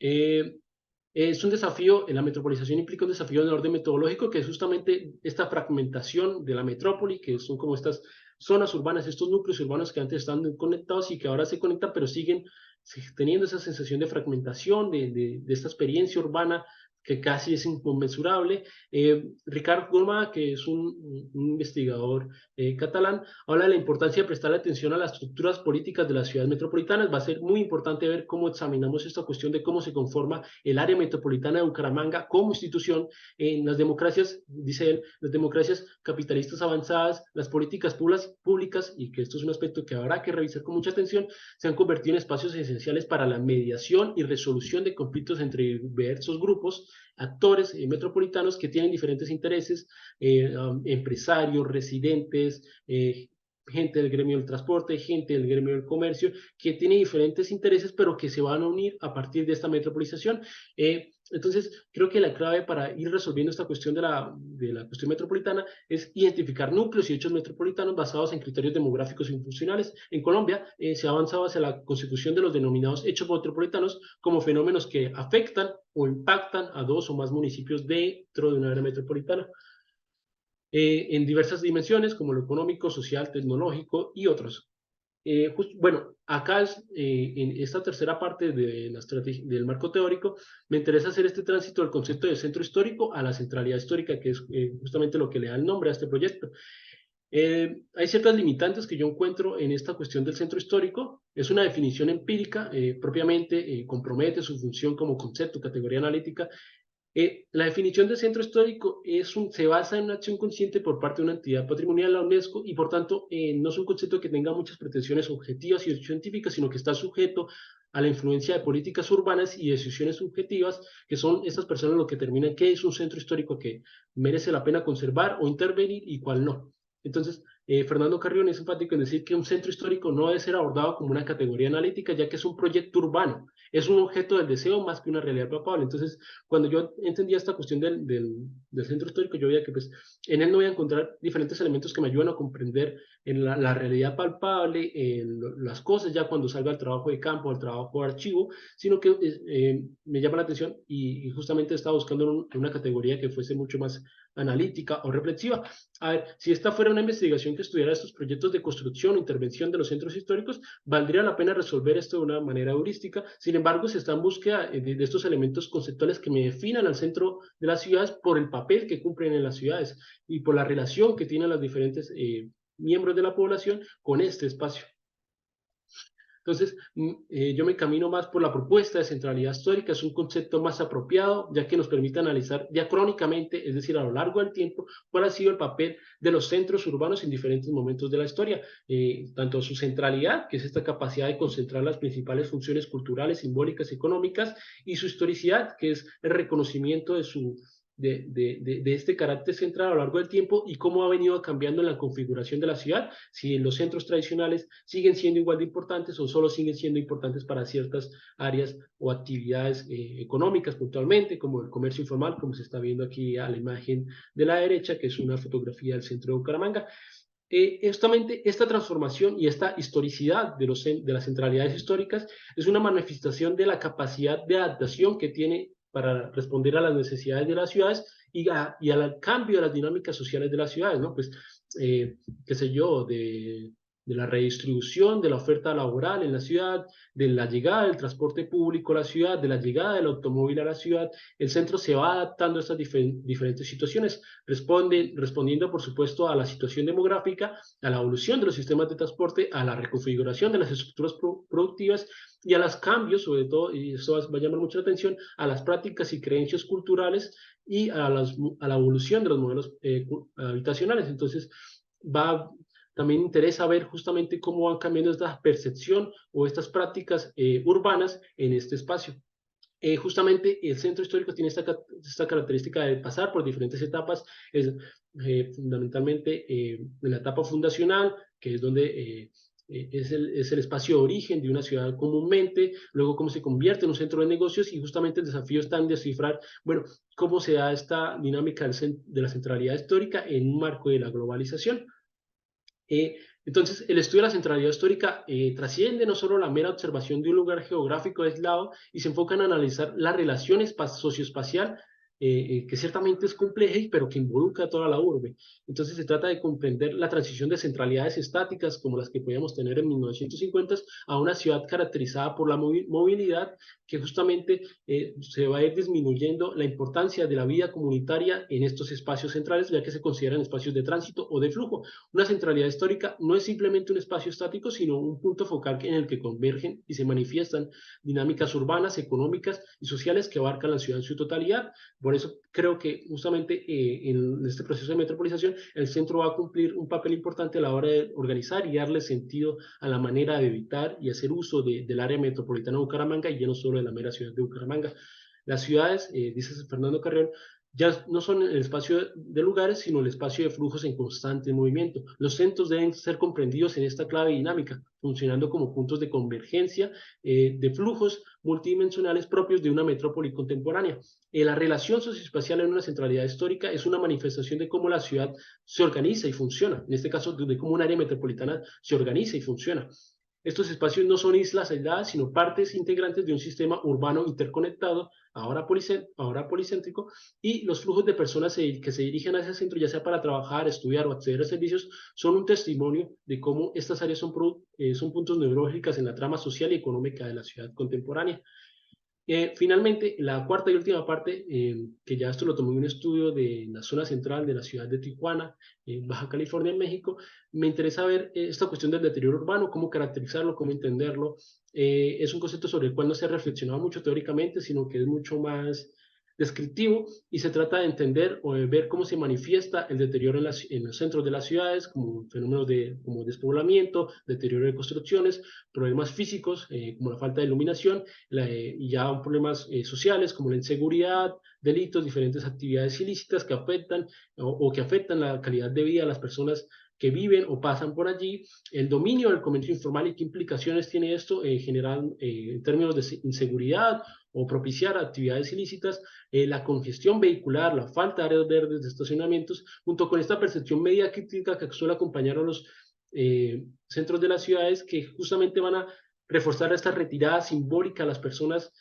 Es un desafío, en la metropolización implica un desafío de orden metodológico, que es justamente esta fragmentación de la metrópoli, que son como estas zonas urbanas, estos núcleos urbanos que antes estaban conectados y que ahora se conectan, pero siguen teniendo esa sensación de fragmentación, de esta experiencia urbana que casi es inconmensurable. Ricard Goma, que es un investigador catalán, habla de la importancia de prestar atención a las estructuras políticas de las ciudades metropolitanas. Va a ser muy importante ver cómo examinamos esta cuestión de cómo se conforma el área metropolitana de Bucaramanga como institución en las democracias, dice él, las democracias capitalistas avanzadas, las políticas públicas, y que esto es un aspecto que habrá que revisar con mucha atención, se han convertido en espacios esenciales para la mediación y resolución de conflictos entre diversos grupos, actores metropolitanos que tienen diferentes intereses, empresarios, residentes, gente del gremio del transporte, gente del gremio del comercio, que tiene diferentes intereses, pero que se van a unir a partir de esta metropolización. Entonces, creo que la clave para ir resolviendo esta cuestión de la cuestión metropolitana es identificar núcleos y hechos metropolitanos basados en criterios demográficos y funcionales. En Colombia se ha avanzado hacia la constitución de los denominados hechos metropolitanos como fenómenos que afectan o impactan a dos o más municipios dentro de una área metropolitana, en diversas dimensiones, como lo económico, social, tecnológico y otros. Bueno, acá en esta tercera parte de la del marco teórico, me interesa hacer este tránsito del concepto de centro histórico a la centralidad histórica, que es justamente lo que le da el nombre a este proyecto. Hay ciertas limitantes que yo encuentro en esta cuestión del centro histórico. Es una definición empírica, propiamente compromete su función como concepto, categoría analítica. La definición de centro histórico se basa en una acción consciente por parte de una entidad patrimonial, la UNESCO, y por tanto no es un concepto que tenga muchas pretensiones objetivas y científicas, sino que está sujeto a la influencia de políticas urbanas y decisiones subjetivas, que son estas personas lo que determinan qué es un centro histórico que merece la pena conservar o intervenir y cuál no. Entonces, Fernando Carrión es enfático en decir que un centro histórico no debe ser abordado como una categoría analítica, ya que es un proyecto urbano, es un objeto del deseo más que una realidad palpable. Entonces, cuando yo entendía esta cuestión del centro histórico, yo veía que pues, en él no voy a encontrar diferentes elementos que me ayudan a comprender en la realidad palpable, en las cosas ya cuando salga al trabajo de campo, al trabajo de archivo, sino que me llama la atención y justamente estaba buscando una categoría que fuese mucho más analítica o reflexiva. A ver, si esta fuera una investigación que estudiara estos proyectos de construcción o intervención de los centros históricos, valdría la pena resolver esto de una manera heurística. Sin embargo, se está en búsqueda de estos elementos conceptuales que me definan al centro de las ciudades por el papel que cumplen en las ciudades y por la relación que tienen los diferentes miembros de la población con este espacio. Entonces, yo me camino más por la propuesta de centralidad histórica, es un concepto más apropiado, ya que nos permite analizar diacrónicamente, es decir, a lo largo del tiempo, cuál ha sido el papel de los centros urbanos en diferentes momentos de la historia, tanto su centralidad, que es esta capacidad de concentrar las principales funciones culturales, simbólicas, económicas, y su historicidad, que es el reconocimiento de este carácter central a lo largo del tiempo y cómo ha venido cambiando en la configuración de la ciudad, si los centros tradicionales siguen siendo igual de importantes o solo siguen siendo importantes para ciertas áreas o actividades económicas puntualmente, como el comercio informal, como se está viendo aquí a la imagen de la derecha, que es una fotografía del centro de Bucaramanga. Justamente esta transformación y esta historicidad de las centralidades históricas es una manifestación de la capacidad de adaptación que tiene para responder a las necesidades de las ciudades y al cambio de las dinámicas sociales de las ciudades, ¿no? Pues, qué sé yo, de la redistribución de la oferta laboral en la ciudad, de la llegada del transporte público a la ciudad, de la llegada del automóvil a la ciudad. El centro se va adaptando a estas diferentes situaciones, respondiendo, por supuesto, a la situación demográfica, a la evolución de los sistemas de transporte, a la reconfiguración de las estructuras productivas y a los cambios, sobre todo, y eso va a llamar mucho la atención, a las prácticas y creencias culturales y a la evolución de los modelos habitacionales. Entonces, también interesa ver justamente cómo van cambiando esta percepción o estas prácticas urbanas en este espacio. Justamente el centro histórico tiene esta característica de pasar por diferentes etapas, es fundamentalmente en la etapa fundacional, que es donde es el espacio de origen de una ciudad comúnmente, luego cómo se convierte en un centro de negocios y justamente el desafío está en descifrar, bueno, cómo se da esta dinámica de la centralidad histórica en un marco de la globalización. Entonces, el estudio de la centralidad histórica trasciende no solo la mera observación de un lugar geográfico aislado y se enfoca en analizar la relación socioespacial, que ciertamente es compleja, pero que involucra a toda la urbe. Entonces, se trata de comprender la transición de centralidades estáticas, como las que podíamos tener en 1950, a una ciudad caracterizada por la movilidad, que justamente se va a ir disminuyendo la importancia de la vida comunitaria en estos espacios centrales, ya que se consideran espacios de tránsito o de flujo. Una centralidad histórica no es simplemente un espacio estático, sino un punto focal en el que convergen y se manifiestan dinámicas urbanas, económicas y sociales que abarcan la ciudad en su totalidad. Por eso creo que justamente en este proceso de metropolización el centro va a cumplir un papel importante a la hora de organizar y darle sentido a la manera de evitar y hacer uso del área metropolitana de Bucaramanga y ya no solo de la mera ciudad de Bucaramanga. Las ciudades, dice Fernando Carrión, ya no son el espacio de lugares, sino el espacio de flujos en constante movimiento. Los centros deben ser comprendidos en esta clave dinámica, funcionando como puntos de convergencia de flujos multidimensionales propios de una metrópoli contemporánea. La relación socioespacial en una centralidad histórica es una manifestación de cómo la ciudad se organiza y funciona, en este caso de cómo un área metropolitana se organiza y funciona. Estos espacios no son islas aisladas, sino partes integrantes de un sistema urbano interconectado, ahora policéntrico, y los flujos de personas que se dirigen hacia el centro, ya sea para trabajar, estudiar o acceder a servicios, son un testimonio de cómo estas áreas son puntos neurálgicos en la trama social y económica de la ciudad contemporánea. Finalmente, la cuarta y última parte, que ya esto lo tomé en un estudio de la zona central de la ciudad de Tijuana, en Baja California, en México, me interesa ver esta cuestión del deterioro urbano, cómo caracterizarlo, cómo entenderlo. Es un concepto sobre el cual no se ha reflexionado mucho teóricamente, sino que es mucho más descriptivo y se trata de entender o de ver cómo se manifiesta el deterioro en los centros de las ciudades, como fenómenos como despoblamiento, deterioro de construcciones, problemas físicos, como la falta de iluminación, y ya problemas sociales como la inseguridad, delitos, diferentes actividades ilícitas que afectan o que afectan la calidad de vida de las personas que viven o pasan por allí, el dominio del comercio informal y qué implicaciones tiene esto general en términos de inseguridad o propiciar actividades ilícitas, la congestión vehicular, la falta de áreas verdes, de estacionamientos, junto con esta percepción media crítica que suele acompañar a los centros de las ciudades que justamente van a reforzar esta retirada simbólica a las personas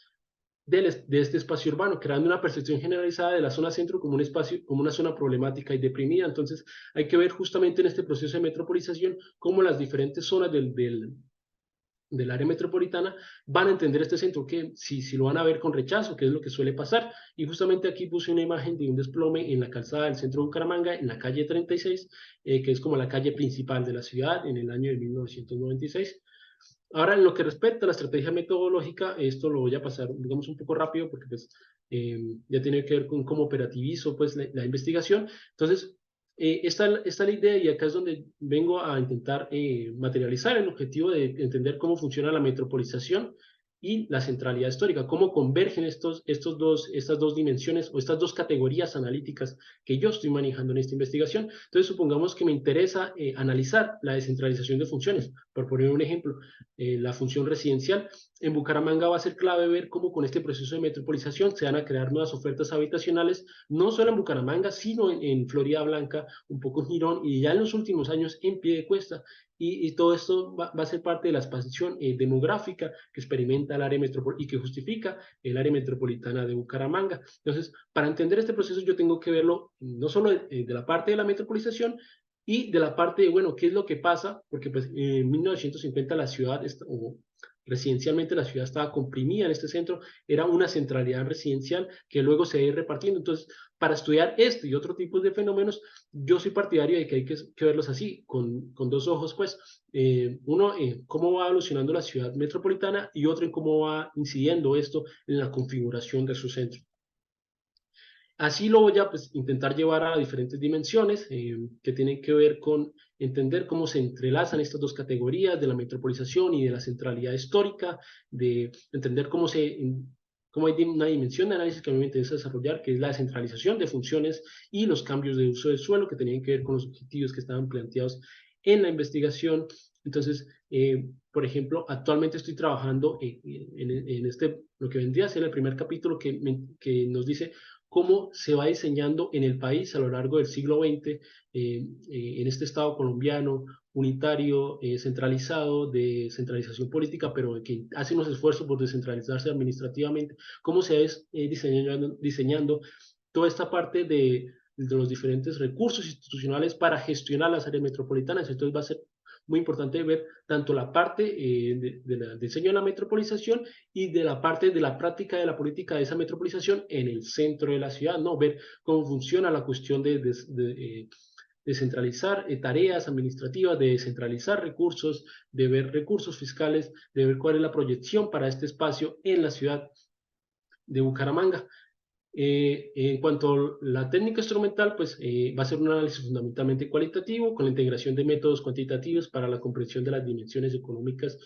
de este espacio urbano, creando una percepción generalizada de la zona centro como un espacio, como una zona problemática y deprimida. Entonces, hay que ver justamente en este proceso de metropolización cómo las diferentes zonas del área metropolitana van a entender este centro, que si lo van a ver con rechazo, que es lo que suele pasar. Y justamente aquí puse una imagen de un desplome en la calzada del centro de Bucaramanga, en la calle 36, que es como la calle principal de la ciudad en el año de 1996. Ahora, en lo que respecta a la estrategia metodológica, esto lo voy a pasar, digamos, un poco rápido porque pues, ya tiene que ver con cómo operativizo pues, la investigación. Entonces, esta es la idea y acá es donde vengo a intentar materializar el objetivo de entender cómo funciona la metropolización y la centralidad histórica, cómo convergen estas dos dimensiones o estas dos categorías analíticas que yo estoy manejando en esta investigación. Entonces, supongamos que me interesa analizar la descentralización de funciones. Por poner un ejemplo, la función residencial. En Bucaramanga va a ser clave ver cómo con este proceso de metropolización se van a crear nuevas ofertas habitacionales, no solo en Bucaramanga, sino en Florida Blanca, un poco en Girón y ya en los últimos años en Piedecuesta. Y todo esto va a ser parte de la expansión demográfica que experimenta representa el área metropolitana y que justifica el área metropolitana de Bucaramanga. Entonces, para entender este proceso yo tengo que verlo no solo de la parte de la metropolización y de la parte de, bueno, ¿qué es lo que pasa? Porque pues en 1950 la ciudad, o residencialmente la ciudad estaba comprimida en este centro, era una centralidad residencial que luego se ha repartiendo. Entonces, para estudiar este y otro tipo de fenómenos, yo soy partidario de que hay que verlos así, con dos ojos, pues, uno en cómo va evolucionando la ciudad metropolitana y otro en cómo va incidiendo esto en la configuración de su centro. Así lo voy a pues, intentar llevar a diferentes dimensiones que tienen que ver con entender cómo se entrelazan estas dos categorías de la metropolización y de la centralidad histórica, de entender cómo hay una dimensión de análisis que a mí me interesa desarrollar, que es la descentralización de funciones y los cambios de uso del suelo que tenían que ver con los objetivos que estaban planteados en la investigación. Entonces, por ejemplo, actualmente estoy trabajando en este, lo que vendría a ser el primer capítulo que nos dice cómo se va diseñando en el país a lo largo del siglo XX, en este Estado colombiano unitario, centralizado, de centralización política, pero que hace unos esfuerzos por descentralizarse administrativamente, cómo se va diseñando toda esta parte de los diferentes recursos institucionales para gestionar las áreas metropolitanas. Entonces va a ser muy importante ver tanto la parte del diseño de la metropolización y de la parte de la práctica de la política de esa metropolización en el centro de la ciudad, ¿no? Ver cómo funciona la cuestión de descentralizar tareas administrativas, de descentralizar recursos, de ver recursos fiscales, de ver cuál es la proyección para este espacio en la ciudad de Bucaramanga. En cuanto a la técnica instrumental, pues va a ser un análisis fundamentalmente cualitativo con la integración de métodos cuantitativos para la comprensión de las dimensiones económicas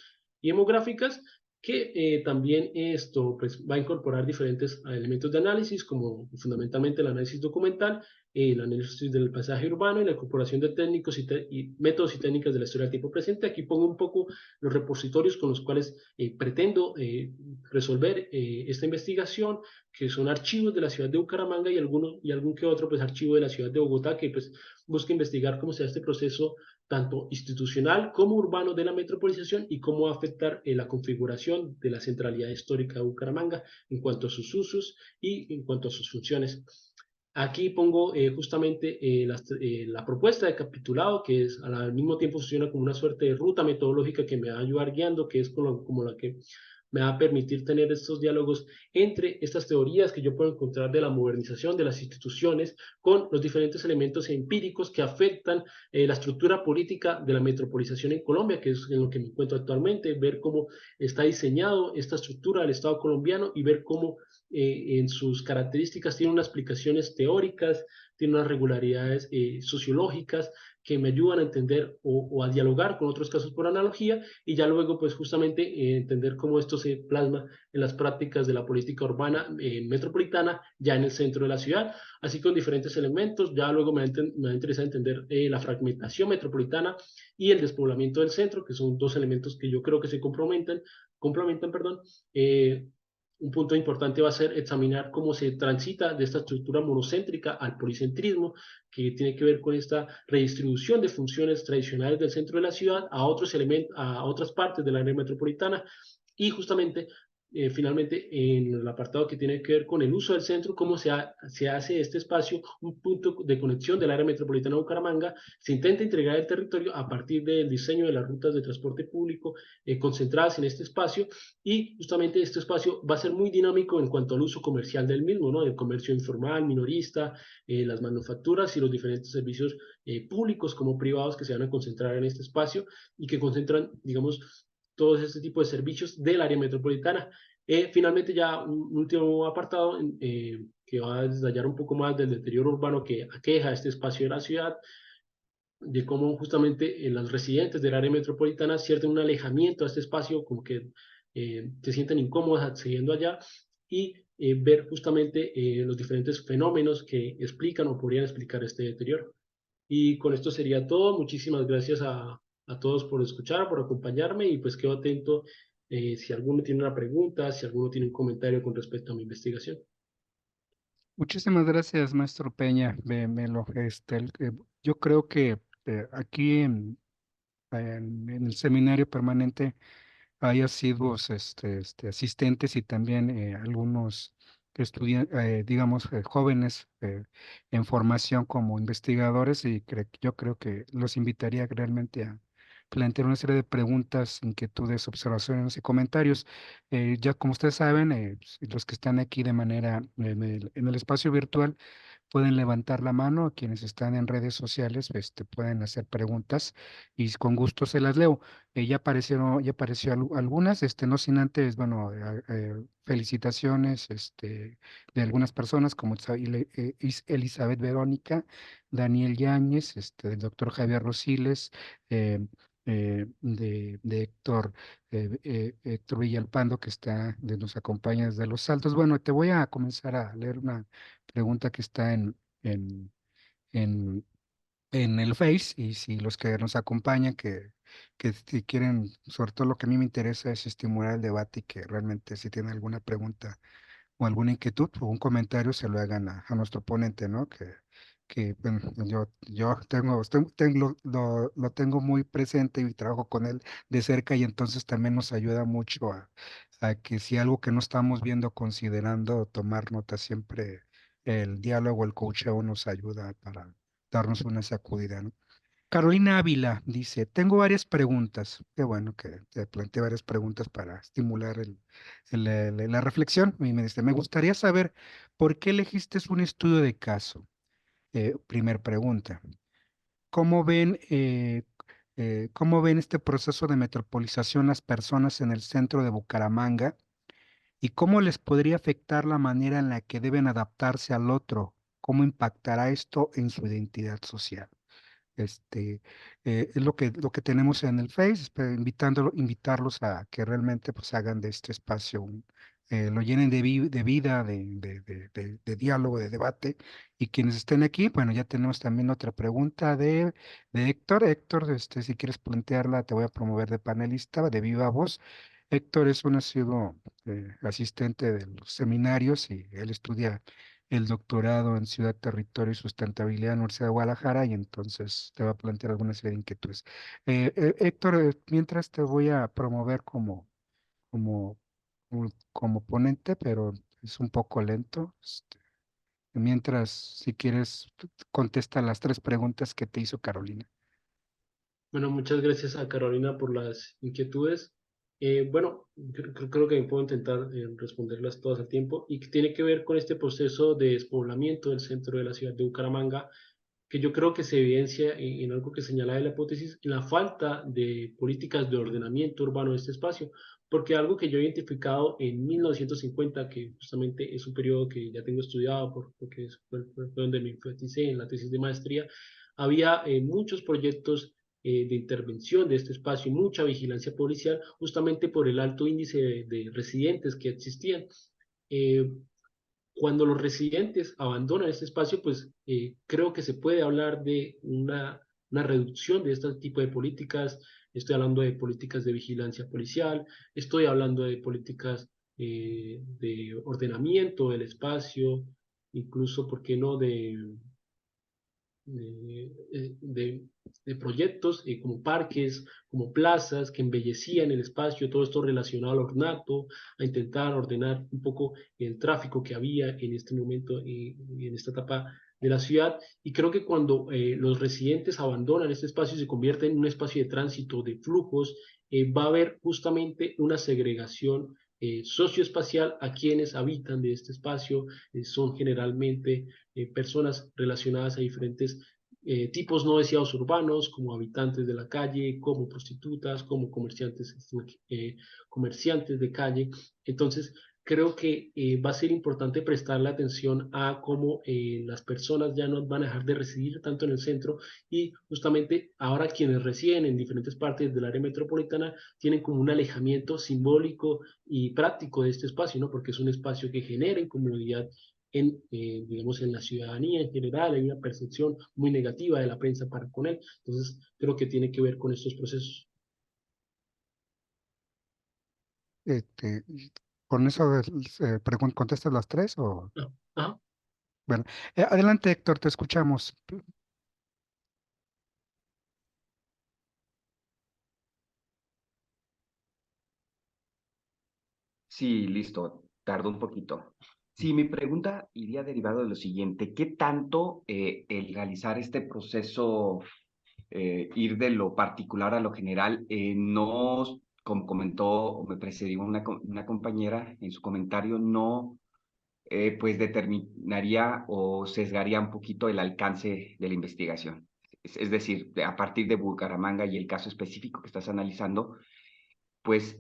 y demográficas, que también esto pues, va a incorporar diferentes elementos de análisis, como fundamentalmente el análisis documental, el análisis del paisaje urbano y la incorporación de técnicos y métodos y técnicas de la historia del tiempo presente. Aquí pongo un poco los repositorios con los cuales pretendo resolver esta investigación, que son archivos de la ciudad de Bucaramanga y algún que otro pues archivo de la ciudad de Bogotá que pues busca investigar cómo se da este proceso tanto institucional como urbano de la metropolización y cómo va a afectar la configuración de la centralidad histórica de Bucaramanga en cuanto a sus usos y en cuanto a sus funciones. Aquí pongo justamente la propuesta de capitulado, que es al mismo tiempo funciona como una suerte de ruta metodológica que me va a ayudar guiando, que es como la que me va a permitir tener estos diálogos entre estas teorías que yo puedo encontrar de la modernización de las instituciones con los diferentes elementos empíricos que afectan la estructura política de la metropolización en Colombia, que es en lo que me encuentro actualmente, ver cómo está diseñado esta estructura del Estado colombiano y ver cómo en sus características tiene unas explicaciones teóricas, tiene unas regularidades sociológicas que me ayudan a entender o a dialogar con otros casos por analogía y ya luego pues justamente entender cómo esto se plasma en las prácticas de la política urbana metropolitana ya en el centro de la ciudad, así con diferentes elementos. Ya luego me va a interesar entender la fragmentación metropolitana y el despoblamiento del centro, que son dos elementos que yo creo que se complementan, perdón. Un punto importante va a ser examinar cómo se transita de esta estructura monocéntrica al policentrismo, que tiene que ver con esta redistribución de funciones tradicionales del centro de la ciudad a otros elementos, a otras partes del área metropolitana y justamente finalmente en el apartado que tiene que ver con el uso del centro, cómo se hace este espacio un punto de conexión del área metropolitana de Bucaramanga, se intenta integrar el territorio a partir del diseño de las rutas de transporte público concentradas en este espacio y justamente este espacio va a ser muy dinámico en cuanto al uso comercial del mismo, ¿no? El comercio informal, minorista, las manufacturas y los diferentes servicios públicos como privados que se van a concentrar en este espacio y que concentran, digamos, todos este tipo de servicios del área metropolitana. Finalmente, ya un último apartado que va a detallar un poco más del deterioro urbano que aqueja este espacio de la ciudad, de cómo justamente los residentes del área metropolitana sienten un alejamiento a este espacio, como que se sienten incómodos accediendo allá y ver justamente los diferentes fenómenos que explican o podrían explicar este deterioro. Y con esto sería todo. Muchísimas gracias a todos por escuchar, por acompañarme y pues quedo atento si alguno tiene una pregunta, si alguno tiene un comentario con respecto a mi investigación. Muchísimas gracias, maestro Peña. Yo creo que aquí en el seminario permanente hay asiduos asistentes y también algunos estudiantes, digamos, jóvenes en formación como investigadores y yo creo que los invitaría realmente a plantear una serie de preguntas, inquietudes, observaciones y comentarios. Ya como ustedes saben, pues, los que están aquí de manera en el espacio virtual, pueden levantar la mano, quienes están en redes sociales, pueden hacer preguntas y con gusto se las leo. Ya apareció algunas, no sin antes, bueno, felicitaciones, de algunas personas como Elizabeth Verónica, Daniel Yáñez, del doctor Javier Rosiles, eh, de Héctor, Héctor Villalpando, que nos acompaña desde Los Altos. Bueno, te voy a comenzar a leer una pregunta que está en, en, en el Face y si los que nos acompañan, que si quieren, sobre todo lo que a mí me interesa es estimular el debate y que realmente si tienen alguna pregunta o alguna inquietud o un comentario se lo hagan a nuestro ponente, ¿no? Bueno, yo lo tengo muy presente y trabajo con él de cerca y entonces también nos ayuda mucho a que si algo que no estamos viendo, considerando tomar nota siempre, el diálogo, el coacheo nos ayuda para darnos una sacudida, ¿no? Carolina Ávila dice, tengo varias preguntas. Qué bueno que te planteé varias preguntas para estimular la reflexión. Y me dice, me gustaría saber por qué elegiste un estudio de caso. Primer pregunta. ¿Cómo cómo ven este proceso de metropolización las personas en el centro de Bucaramanga y cómo les podría afectar la manera en la que deben adaptarse al otro? ¿Cómo impactará esto en su identidad social? Este, es lo que tenemos en el Face, pero invitarlos a que realmente pues hagan de este espacio lo llenen de vida, de diálogo, de debate. Y quienes estén aquí, bueno, ya tenemos también otra pregunta de Héctor. Héctor, si quieres plantearla, te voy a promover de panelista de viva voz. Héctor es un asiduo asistente de los seminarios y él estudia el doctorado en Ciudad, Territorio y Sustentabilidad en la Universidad de Guadalajara y entonces te va a plantear alguna serie de inquietudes. Héctor, mientras te voy a promover como, como ponente, pero es un poco lento. Mientras, si quieres, contesta las tres preguntas que te hizo Carolina. Bueno, muchas gracias a Carolina por las inquietudes. Bueno, creo que puedo intentar responderlas todas a tiempo y que tiene que ver con este proceso de despoblamiento del centro de la ciudad de Bucaramanga, que yo creo que se evidencia en algo que señala de la hipótesis, en la falta de políticas de ordenamiento urbano de este espacio, porque algo que yo he identificado en 1950, que justamente es un periodo que ya tengo estudiado porque fue donde me enfaticé en la tesis de maestría, había muchos proyectos de intervención de este espacio y mucha vigilancia policial, justamente por el alto índice de residentes que existían. Eh, Cuando los residentes abandonan este espacio, pues creo que se puede hablar de una reducción de este tipo de políticas. Estoy hablando de políticas de vigilancia policial, estoy hablando de políticas de ordenamiento del espacio, incluso, ¿por qué no?, de proyectos como parques, como plazas que embellecían el espacio, todo esto relacionado al ornato, a intentar ordenar un poco el tráfico que había en este momento y en esta etapa de la ciudad. Y creo que cuando los residentes abandonan este espacio y se convierte en un espacio de tránsito, de flujos, va a haber justamente una segregación socioespacial a quienes habitan de este espacio. Son generalmente personas relacionadas a diferentes tipos no deseados urbanos, como habitantes de la calle, como prostitutas, como comerciantes de calle. Entonces, creo que va a ser importante prestarle atención a cómo las personas ya no van a dejar de residir tanto en el centro y justamente ahora quienes residen en diferentes partes del área metropolitana tienen como un alejamiento simbólico y práctico de este espacio, ¿no? Porque es un espacio que genera incomodidad digamos, en la ciudadanía en general. Hay una percepción muy negativa de la prensa para con él. Entonces, creo que tiene que ver con estos procesos. Este, ¿Con eso contestas las tres o? Ah, ah. Bueno, adelante, Héctor, te escuchamos. Sí, listo. Tardó un poquito. Sí, mi pregunta iría derivado de lo siguiente. ¿Qué tanto el realizar este proceso, ir de lo particular a lo general, no, como comentó o me precedió una compañera en su comentario, no pues determinaría o sesgaría un poquito el alcance de la investigación? Es decir, a partir de Bucaramanga y el caso específico que estás analizando, pues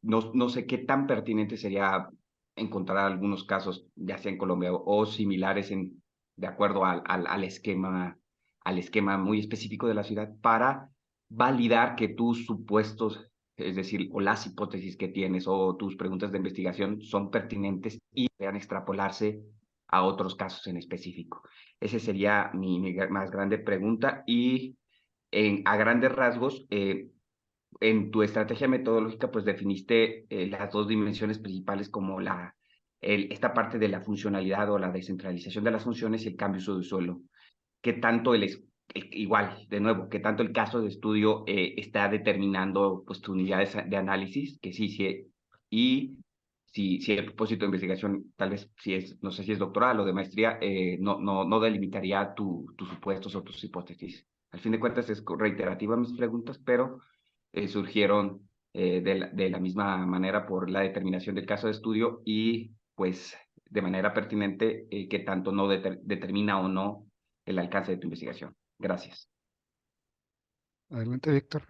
no sé qué tan pertinente sería encontrar algunos casos, ya sea en Colombia o similares de acuerdo al esquema muy específico de la ciudad para validar que tus supuestos, es decir, o las hipótesis que tienes o tus preguntas de investigación son pertinentes y puedan extrapolarse a otros casos en específico. Esa sería mi más grande pregunta y a grandes rasgos, en tu estrategia metodológica, pues definiste las dos dimensiones principales como esta parte de la funcionalidad o la descentralización de las funciones y el cambio de uso de suelo. ¿Qué tanto igual, de nuevo, qué tanto el caso de estudio está determinando pues, tus unidades de análisis? Que sí, sí, y si el propósito de investigación, tal vez, si es, no sé si es doctoral o de maestría, no delimitaría tus supuestos o tus hipótesis. Al fin de cuentas, es reiterativa mis preguntas, pero surgieron de la misma manera por la determinación del caso de estudio y pues de manera pertinente qué tanto no determina o no el alcance de tu investigación. Gracias. Adelante, Víctor.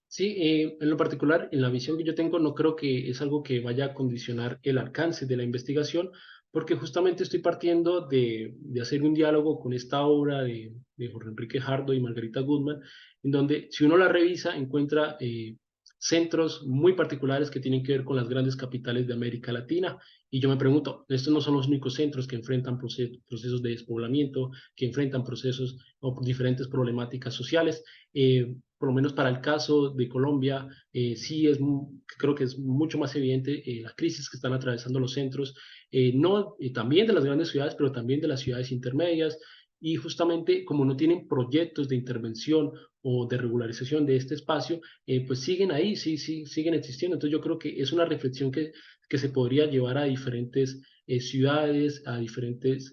Sí, en lo particular, en la visión que yo tengo, no creo que es algo que vaya a condicionar el alcance de la investigación, porque justamente estoy partiendo de hacer un diálogo con esta obra de Jorge Enrique Jardo y Margarita Gutmann, en donde si uno la revisa, encuentra centros muy particulares que tienen que ver con las grandes capitales de América Latina. Y yo me pregunto, estos no son los únicos centros que enfrentan procesos de despoblamiento, que enfrentan procesos o diferentes problemáticas sociales. Por lo menos para el caso de Colombia, sí creo que es mucho más evidente la crisis que están atravesando los centros, no, también de las grandes ciudades, pero también de las ciudades intermedias. Y justamente como no tienen proyectos de intervención o de regularización de este espacio, pues siguen ahí, sí, sí, siguen existiendo. Entonces yo creo que es una reflexión que se podría llevar a diferentes ciudades, a diferentes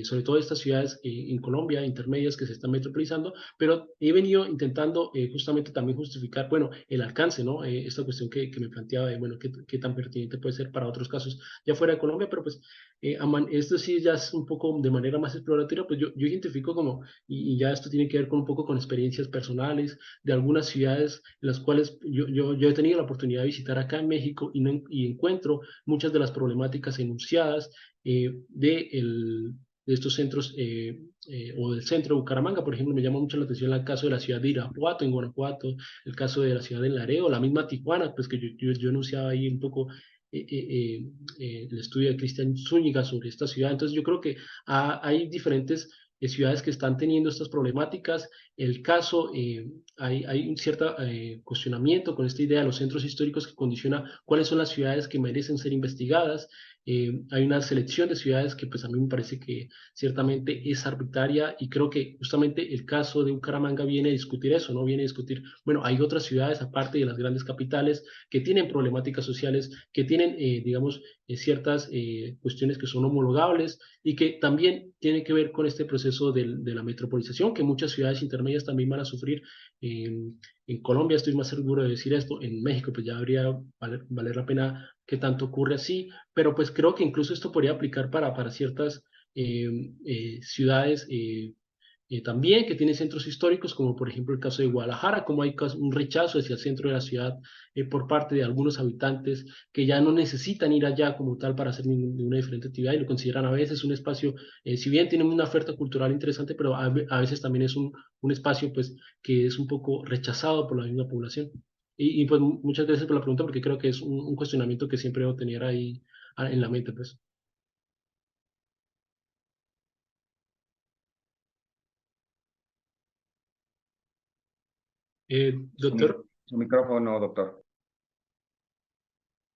sobre todo estas ciudades en Colombia, intermedias que se están metropolizando, pero he venido intentando justamente también justificar, bueno, el alcance, ¿no? Esta cuestión que me planteaba de, bueno, qué tan pertinente puede ser para otros casos ya fuera de Colombia, pero pues esto sí ya es un poco de manera más exploratoria, pues yo identifico como, y ya esto tiene que ver con un poco con experiencias personales de algunas ciudades en las cuales yo he tenido la oportunidad de visitar acá en México y encuentro muchas de las problemáticas enunciadas de estos centros o del centro de Bucaramanga. Por ejemplo, me llama mucho la atención el caso de la ciudad de Irapuato, en Guanajuato, el caso de la ciudad de Laredo, la misma Tijuana, pues que yo anunciaba ahí un poco el estudio de Cristian Zúñiga sobre esta ciudad. Entonces yo creo que hay diferentes ciudades que están teniendo estas problemáticas. El caso, hay un cierto cuestionamiento con esta idea de los centros históricos que condiciona cuáles son las ciudades que merecen ser investigadas. Hay una selección de ciudades que pues a mí me parece que ciertamente es arbitraria y creo que justamente el caso de Bucaramanga viene a discutir eso, ¿no? Viene a discutir, bueno, hay otras ciudades aparte de las grandes capitales que tienen problemáticas sociales, que tienen, digamos, ciertas cuestiones que son homologables y que también tiene que ver con este proceso de la metropolización que muchas ciudades intermedias también van a sufrir. En Colombia estoy más seguro de decir esto, en México pues ya habría valer la pena que tanto ocurre así, pero pues creo que incluso esto podría aplicar para ciertas ciudades también que tienen centros históricos, como por ejemplo el caso de Guadalajara, como hay un rechazo hacia el centro de la ciudad por parte de algunos habitantes que ya no necesitan ir allá como tal para hacer ninguna diferente actividad y lo consideran a veces un espacio, si bien tienen una oferta cultural interesante, pero a veces también es un espacio pues que es un poco rechazado por la misma población. Y pues muchas gracias por la pregunta porque creo que es un cuestionamiento que siempre debo tener ahí en la mente, pues. Doctor, Su micrófono, doctor.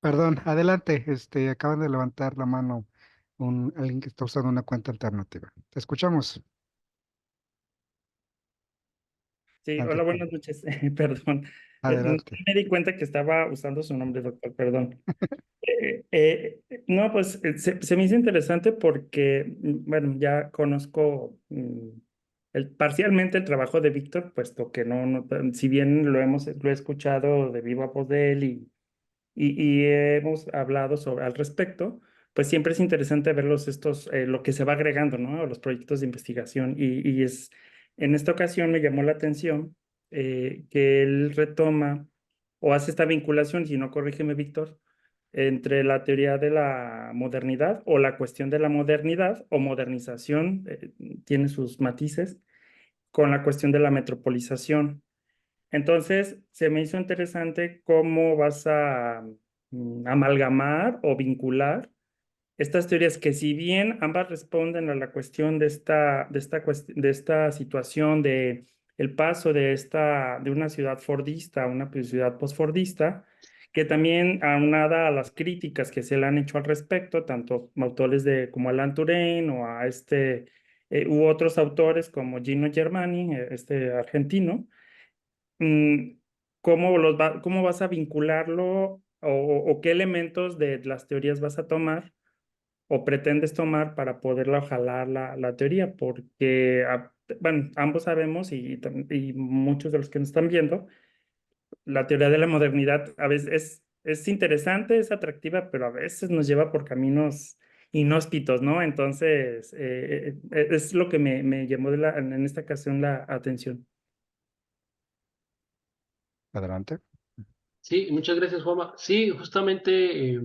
Perdón, adelante. Acaban de levantar la mano alguien que está usando una cuenta alternativa. Te escuchamos. Sí, Ante hola, todo. buenas noches. Perdón. No Adelante. me di cuenta que estaba usando su nombre, doctor, perdón. No, pues se me hizo interesante porque, bueno, ya conozco parcialmente el trabajo de Víctor, puesto que si bien lo he escuchado de viva voz de él y hemos hablado al respecto, pues siempre es interesante verlos lo que se va agregando, ¿no? A los proyectos de investigación. En esta ocasión me llamó la atención que él retoma o hace esta vinculación, si no corrígeme, Víctor, entre la teoría de la modernidad o la cuestión de la modernidad o modernización, tiene sus matices, con la cuestión de la metropolización. Entonces, se me hizo interesante cómo vas a amalgamar o vincular estas teorías que si bien ambas responden a la cuestión de esta situación de el paso de una ciudad fordista a una ciudad postfordista, que también aunada a las críticas que se le han hecho al respecto, tanto autores como Alan Turing o u otros autores como Gino Germani, este argentino, mm, cómo vas a vincularlo o qué elementos de las teorías vas a tomar o pretendes tomar para poderla jalar la teoría, porque, bueno, ambos sabemos y muchos de los que nos están viendo, la teoría de la modernidad a veces es interesante, es atractiva, pero a veces nos lleva por caminos inhóspitos, ¿no? Entonces, es lo que me llamó en esta ocasión la atención. Adelante. Sí, muchas gracias, Juanma. Sí, justamente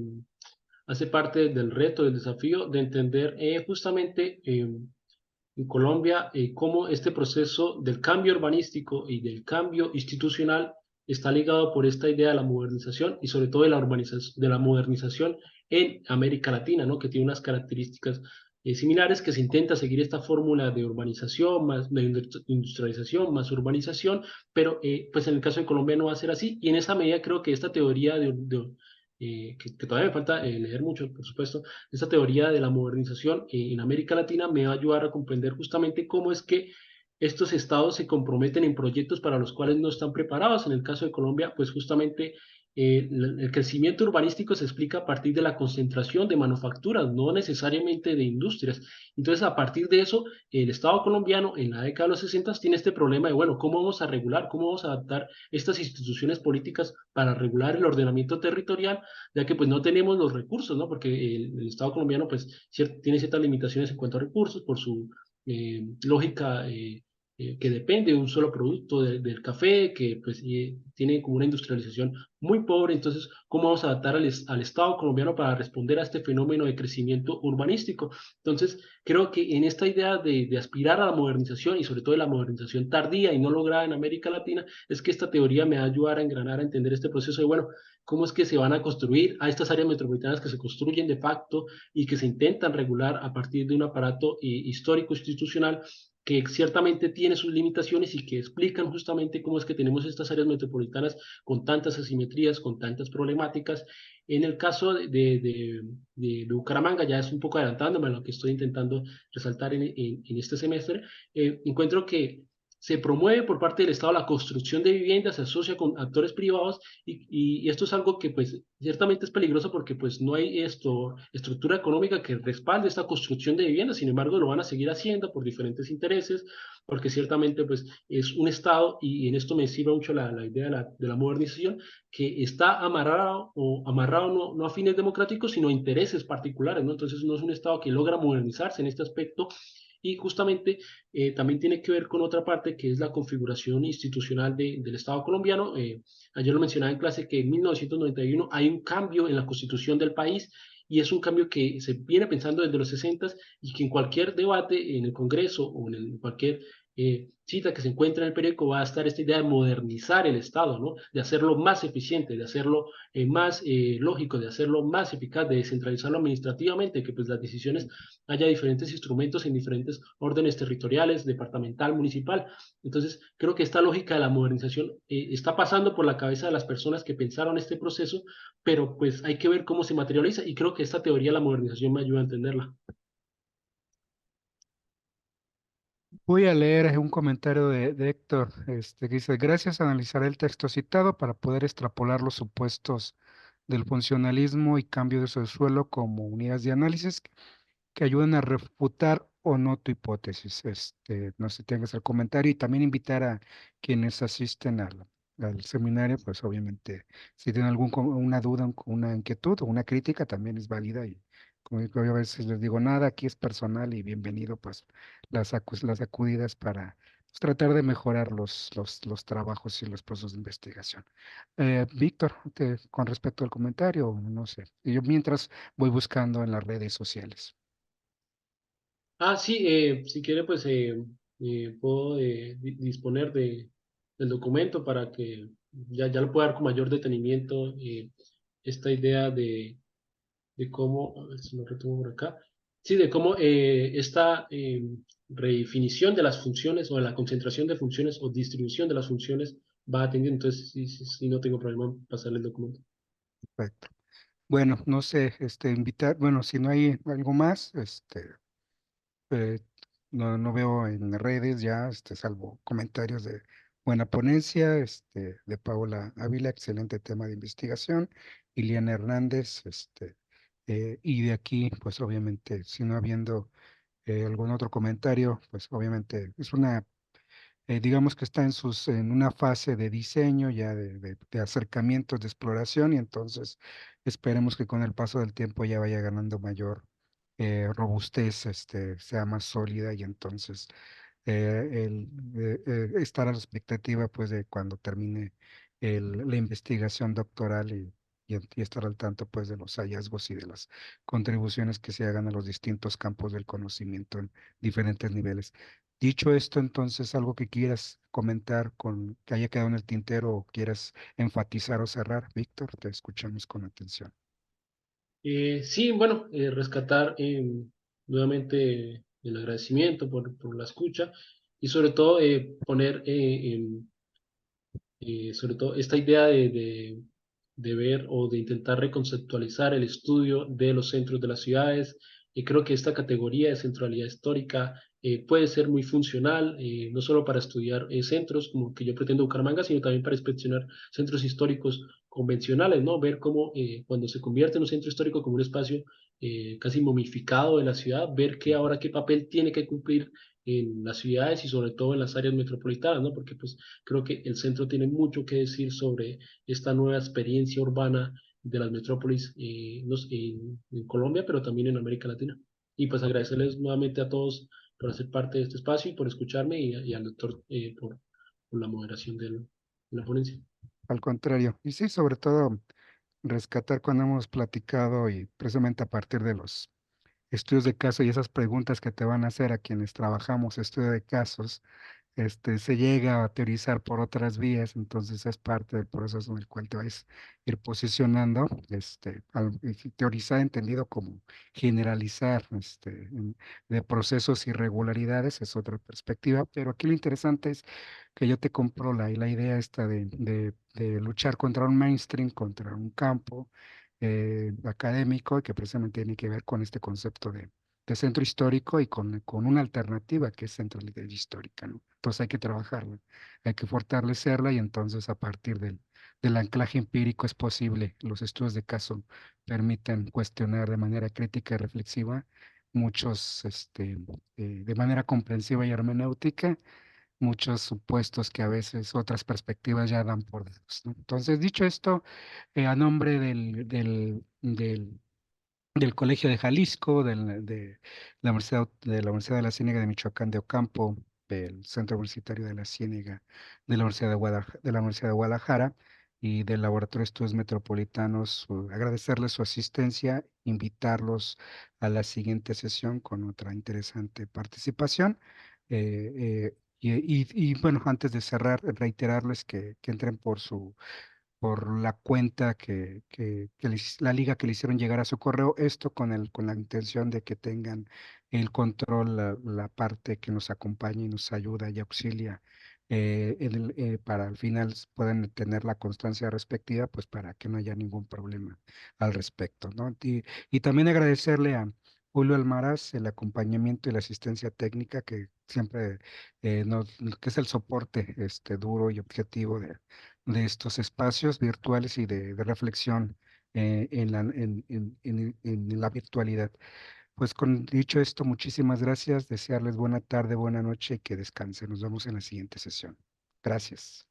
hace parte del reto, del desafío de entender justamente en Colombia cómo este proceso del cambio urbanístico y del cambio institucional está ligado por esta idea de la modernización y sobre todo de la urbanización, de la modernización en América Latina, ¿no? Que tiene unas características similares, que se intenta seguir esta fórmula de urbanización, más de industrialización, más urbanización, pero pues en el caso de Colombia no va a ser así, y en esa medida creo que esta teoría que todavía me falta leer mucho, por supuesto, esta teoría de la modernización en América Latina me va a ayudar a comprender justamente cómo es que estos estados se comprometen en proyectos para los cuales no están preparados. En el caso de Colombia, pues justamente el crecimiento urbanístico se explica a partir de la concentración de manufacturas, no necesariamente de industrias. Entonces, a partir de eso, el Estado colombiano en la década de los 60 tiene este problema de, bueno, ¿cómo vamos a regular, cómo vamos a adaptar estas instituciones políticas para regular el ordenamiento territorial, ya que pues no tenemos los recursos, ¿no? Porque el Estado colombiano pues tiene ciertas limitaciones en cuanto a recursos por su lógica que depende de un solo producto del café, que pues tiene como una industrialización muy pobre. Entonces, ¿cómo vamos a adaptar al Estado colombiano para responder a este fenómeno de crecimiento urbanístico? Entonces, creo que en esta idea de aspirar a la modernización y sobre todo de la modernización tardía y no lograda en América Latina, es que esta teoría me va a ayudar a engranar, a entender este proceso de, bueno, cómo es que se van a construir a estas áreas metropolitanas que se construyen de facto y que se intentan regular a partir de un aparato histórico institucional que ciertamente tiene sus limitaciones y que explican justamente cómo es que tenemos estas áreas metropolitanas con tantas asimetrías, con tantas problemáticas. En el caso de Bucaramanga, ya es un poco adelantándome a lo que estoy intentando resaltar en este semestre, encuentro que se promueve por parte del Estado la construcción de viviendas, se asocia con actores privados y esto es algo que pues ciertamente es peligroso porque pues no hay estructura económica que respalde esta construcción de viviendas. Sin embargo lo van a seguir haciendo por diferentes intereses, porque ciertamente pues es un Estado, y en esto me sirve mucho la idea de la modernización, que está amarrado no a fines democráticos, sino a intereses particulares, ¿no? Entonces no es un Estado que logra modernizarse en este aspecto. Y justamente también tiene que ver con otra parte que es la configuración institucional del Estado colombiano. Ayer lo mencionaba en clase que en 1991 hay un cambio en la constitución del país, y es un cambio que se viene pensando desde los 60 y que en cualquier debate en el Congreso o en cualquier cita que se encuentre en el periódico va a estar esta idea de modernizar el Estado, ¿no? De hacerlo más eficiente, de hacerlo más lógico, de hacerlo más eficaz, de descentralizarlo administrativamente, que pues las decisiones haya diferentes instrumentos en diferentes órdenes territoriales, departamental, municipal. Entonces, creo que esta lógica de la modernización está pasando por la cabeza de las personas que pensaron este proceso, pero pues hay que ver cómo se materializa, y creo que esta teoría de la modernización me ayuda a entenderla. Voy a leer un comentario de Héctor, que dice, gracias, analizaré el texto citado para poder extrapolar los supuestos del funcionalismo y cambio de uso de suelo como unidades de análisis que ayuden a refutar o no tu hipótesis. No sé si tengas el comentario y también invitar a quienes asisten al seminario, pues obviamente, si tienen una duda, una inquietud o una crítica, también es válida y como digo, yo a veces les digo, nada, aquí es personal y bienvenido, pues las acudidas para pues, tratar de mejorar los trabajos y los procesos de investigación. Víctor, con respecto al comentario, no sé, y yo mientras voy buscando en las redes sociales. Ah, sí, si quiere, pues puedo disponer del documento para que ya lo pueda dar con mayor detenimiento esta idea de cómo, a ver si lo retomo por acá, sí, de cómo esta redefinición de las funciones o de la concentración de funciones o distribución de las funciones va atendiendo. Entonces, sí, sí, sí, no tengo problema en pasarle el documento. Perfecto. Bueno, no sé, invitar, bueno, si no hay algo más, eh, no veo en redes ya, salvo comentarios de buena ponencia, de Paola Ávila, excelente tema de investigación, Iliana Hernández, y de aquí, pues obviamente, si no habiendo algún otro comentario, pues obviamente es una digamos que está en una fase de diseño, ya de acercamientos, de exploración, y entonces esperemos que con el paso del tiempo ya vaya ganando mayor robustez, sea más sólida y entonces estar a la expectativa pues de cuando termine la investigación doctoral y estar al tanto pues de los hallazgos y de las contribuciones que se hagan a los distintos campos del conocimiento en diferentes niveles. Dicho esto, entonces, algo que quieras comentar que haya quedado en el tintero o quieras enfatizar o cerrar, Víctor, te escuchamos con atención. Sí, bueno, rescatar nuevamente el agradecimiento por la escucha y sobre todo poner sobre todo esta idea de ver o de intentar reconceptualizar el estudio de los centros de las ciudades. Y creo que esta categoría de centralidad histórica puede ser muy funcional, no solo para estudiar centros como que yo pretendo Bucaramanga, sino también para inspeccionar centros históricos convencionales, ¿no? Ver cómo cuando se convierte en un centro histórico como un espacio casi momificado de la ciudad, ver qué ahora qué papel tiene que cumplir en las ciudades y sobre todo en las áreas metropolitanas, ¿no? Porque pues creo que el centro tiene mucho que decir sobre esta nueva experiencia urbana de las metrópolis en Colombia, pero también en América Latina. Y pues agradecerles nuevamente a todos por hacer parte de este espacio y por escucharme y al doctor por la moderación de la ponencia. Al contrario, y sí, sobre todo rescatar cuando hemos platicado y precisamente a partir de los estudios de caso y esas preguntas que te van a hacer a quienes trabajamos estudio de casos, se llega a teorizar por otras vías, entonces es parte del proceso en el cual te vas a ir posicionando, y teorizar entendido como generalizar, de procesos y irregularidades es otra perspectiva, pero aquí lo interesante es que yo te compro la idea esta de luchar contra un mainstream, contra un campo académico, que precisamente tiene que ver con este concepto de centro histórico y con una alternativa que es centralidad histórica, ¿no? Entonces hay que trabajarla, hay que fortalecerla y entonces a partir del anclaje empírico es posible, los estudios de caso permiten cuestionar de manera crítica y reflexiva muchos, de manera comprensiva y hermenéutica, muchos supuestos que a veces otras perspectivas ya dan por dados, ¿no? Entonces, dicho esto, a nombre del Colegio de Jalisco, de la Universidad de la Ciénega de Michoacán de Ocampo, del Centro Universitario de la Ciénega de la Universidad de Guadalajara y del Laboratorio de Estudios Metropolitanos, agradecerles su asistencia, invitarlos a la siguiente sesión con otra interesante participación. Bueno, antes de cerrar, reiterarles que entren por la cuenta la liga que le hicieron llegar a su correo, esto con la intención de que tengan el control, la parte que nos acompaña y nos ayuda y auxilia, para al final puedan tener la constancia respectiva, pues para que no haya ningún problema al respecto, ¿no? Y también agradecerle Julio Almaraz, el acompañamiento y la asistencia técnica que siempre que es el soporte duro y objetivo de estos espacios virtuales y de reflexión en la virtualidad. Pues con dicho esto, muchísimas gracias, desearles buena tarde, buena noche y que descansen. Nos vemos en la siguiente sesión. Gracias.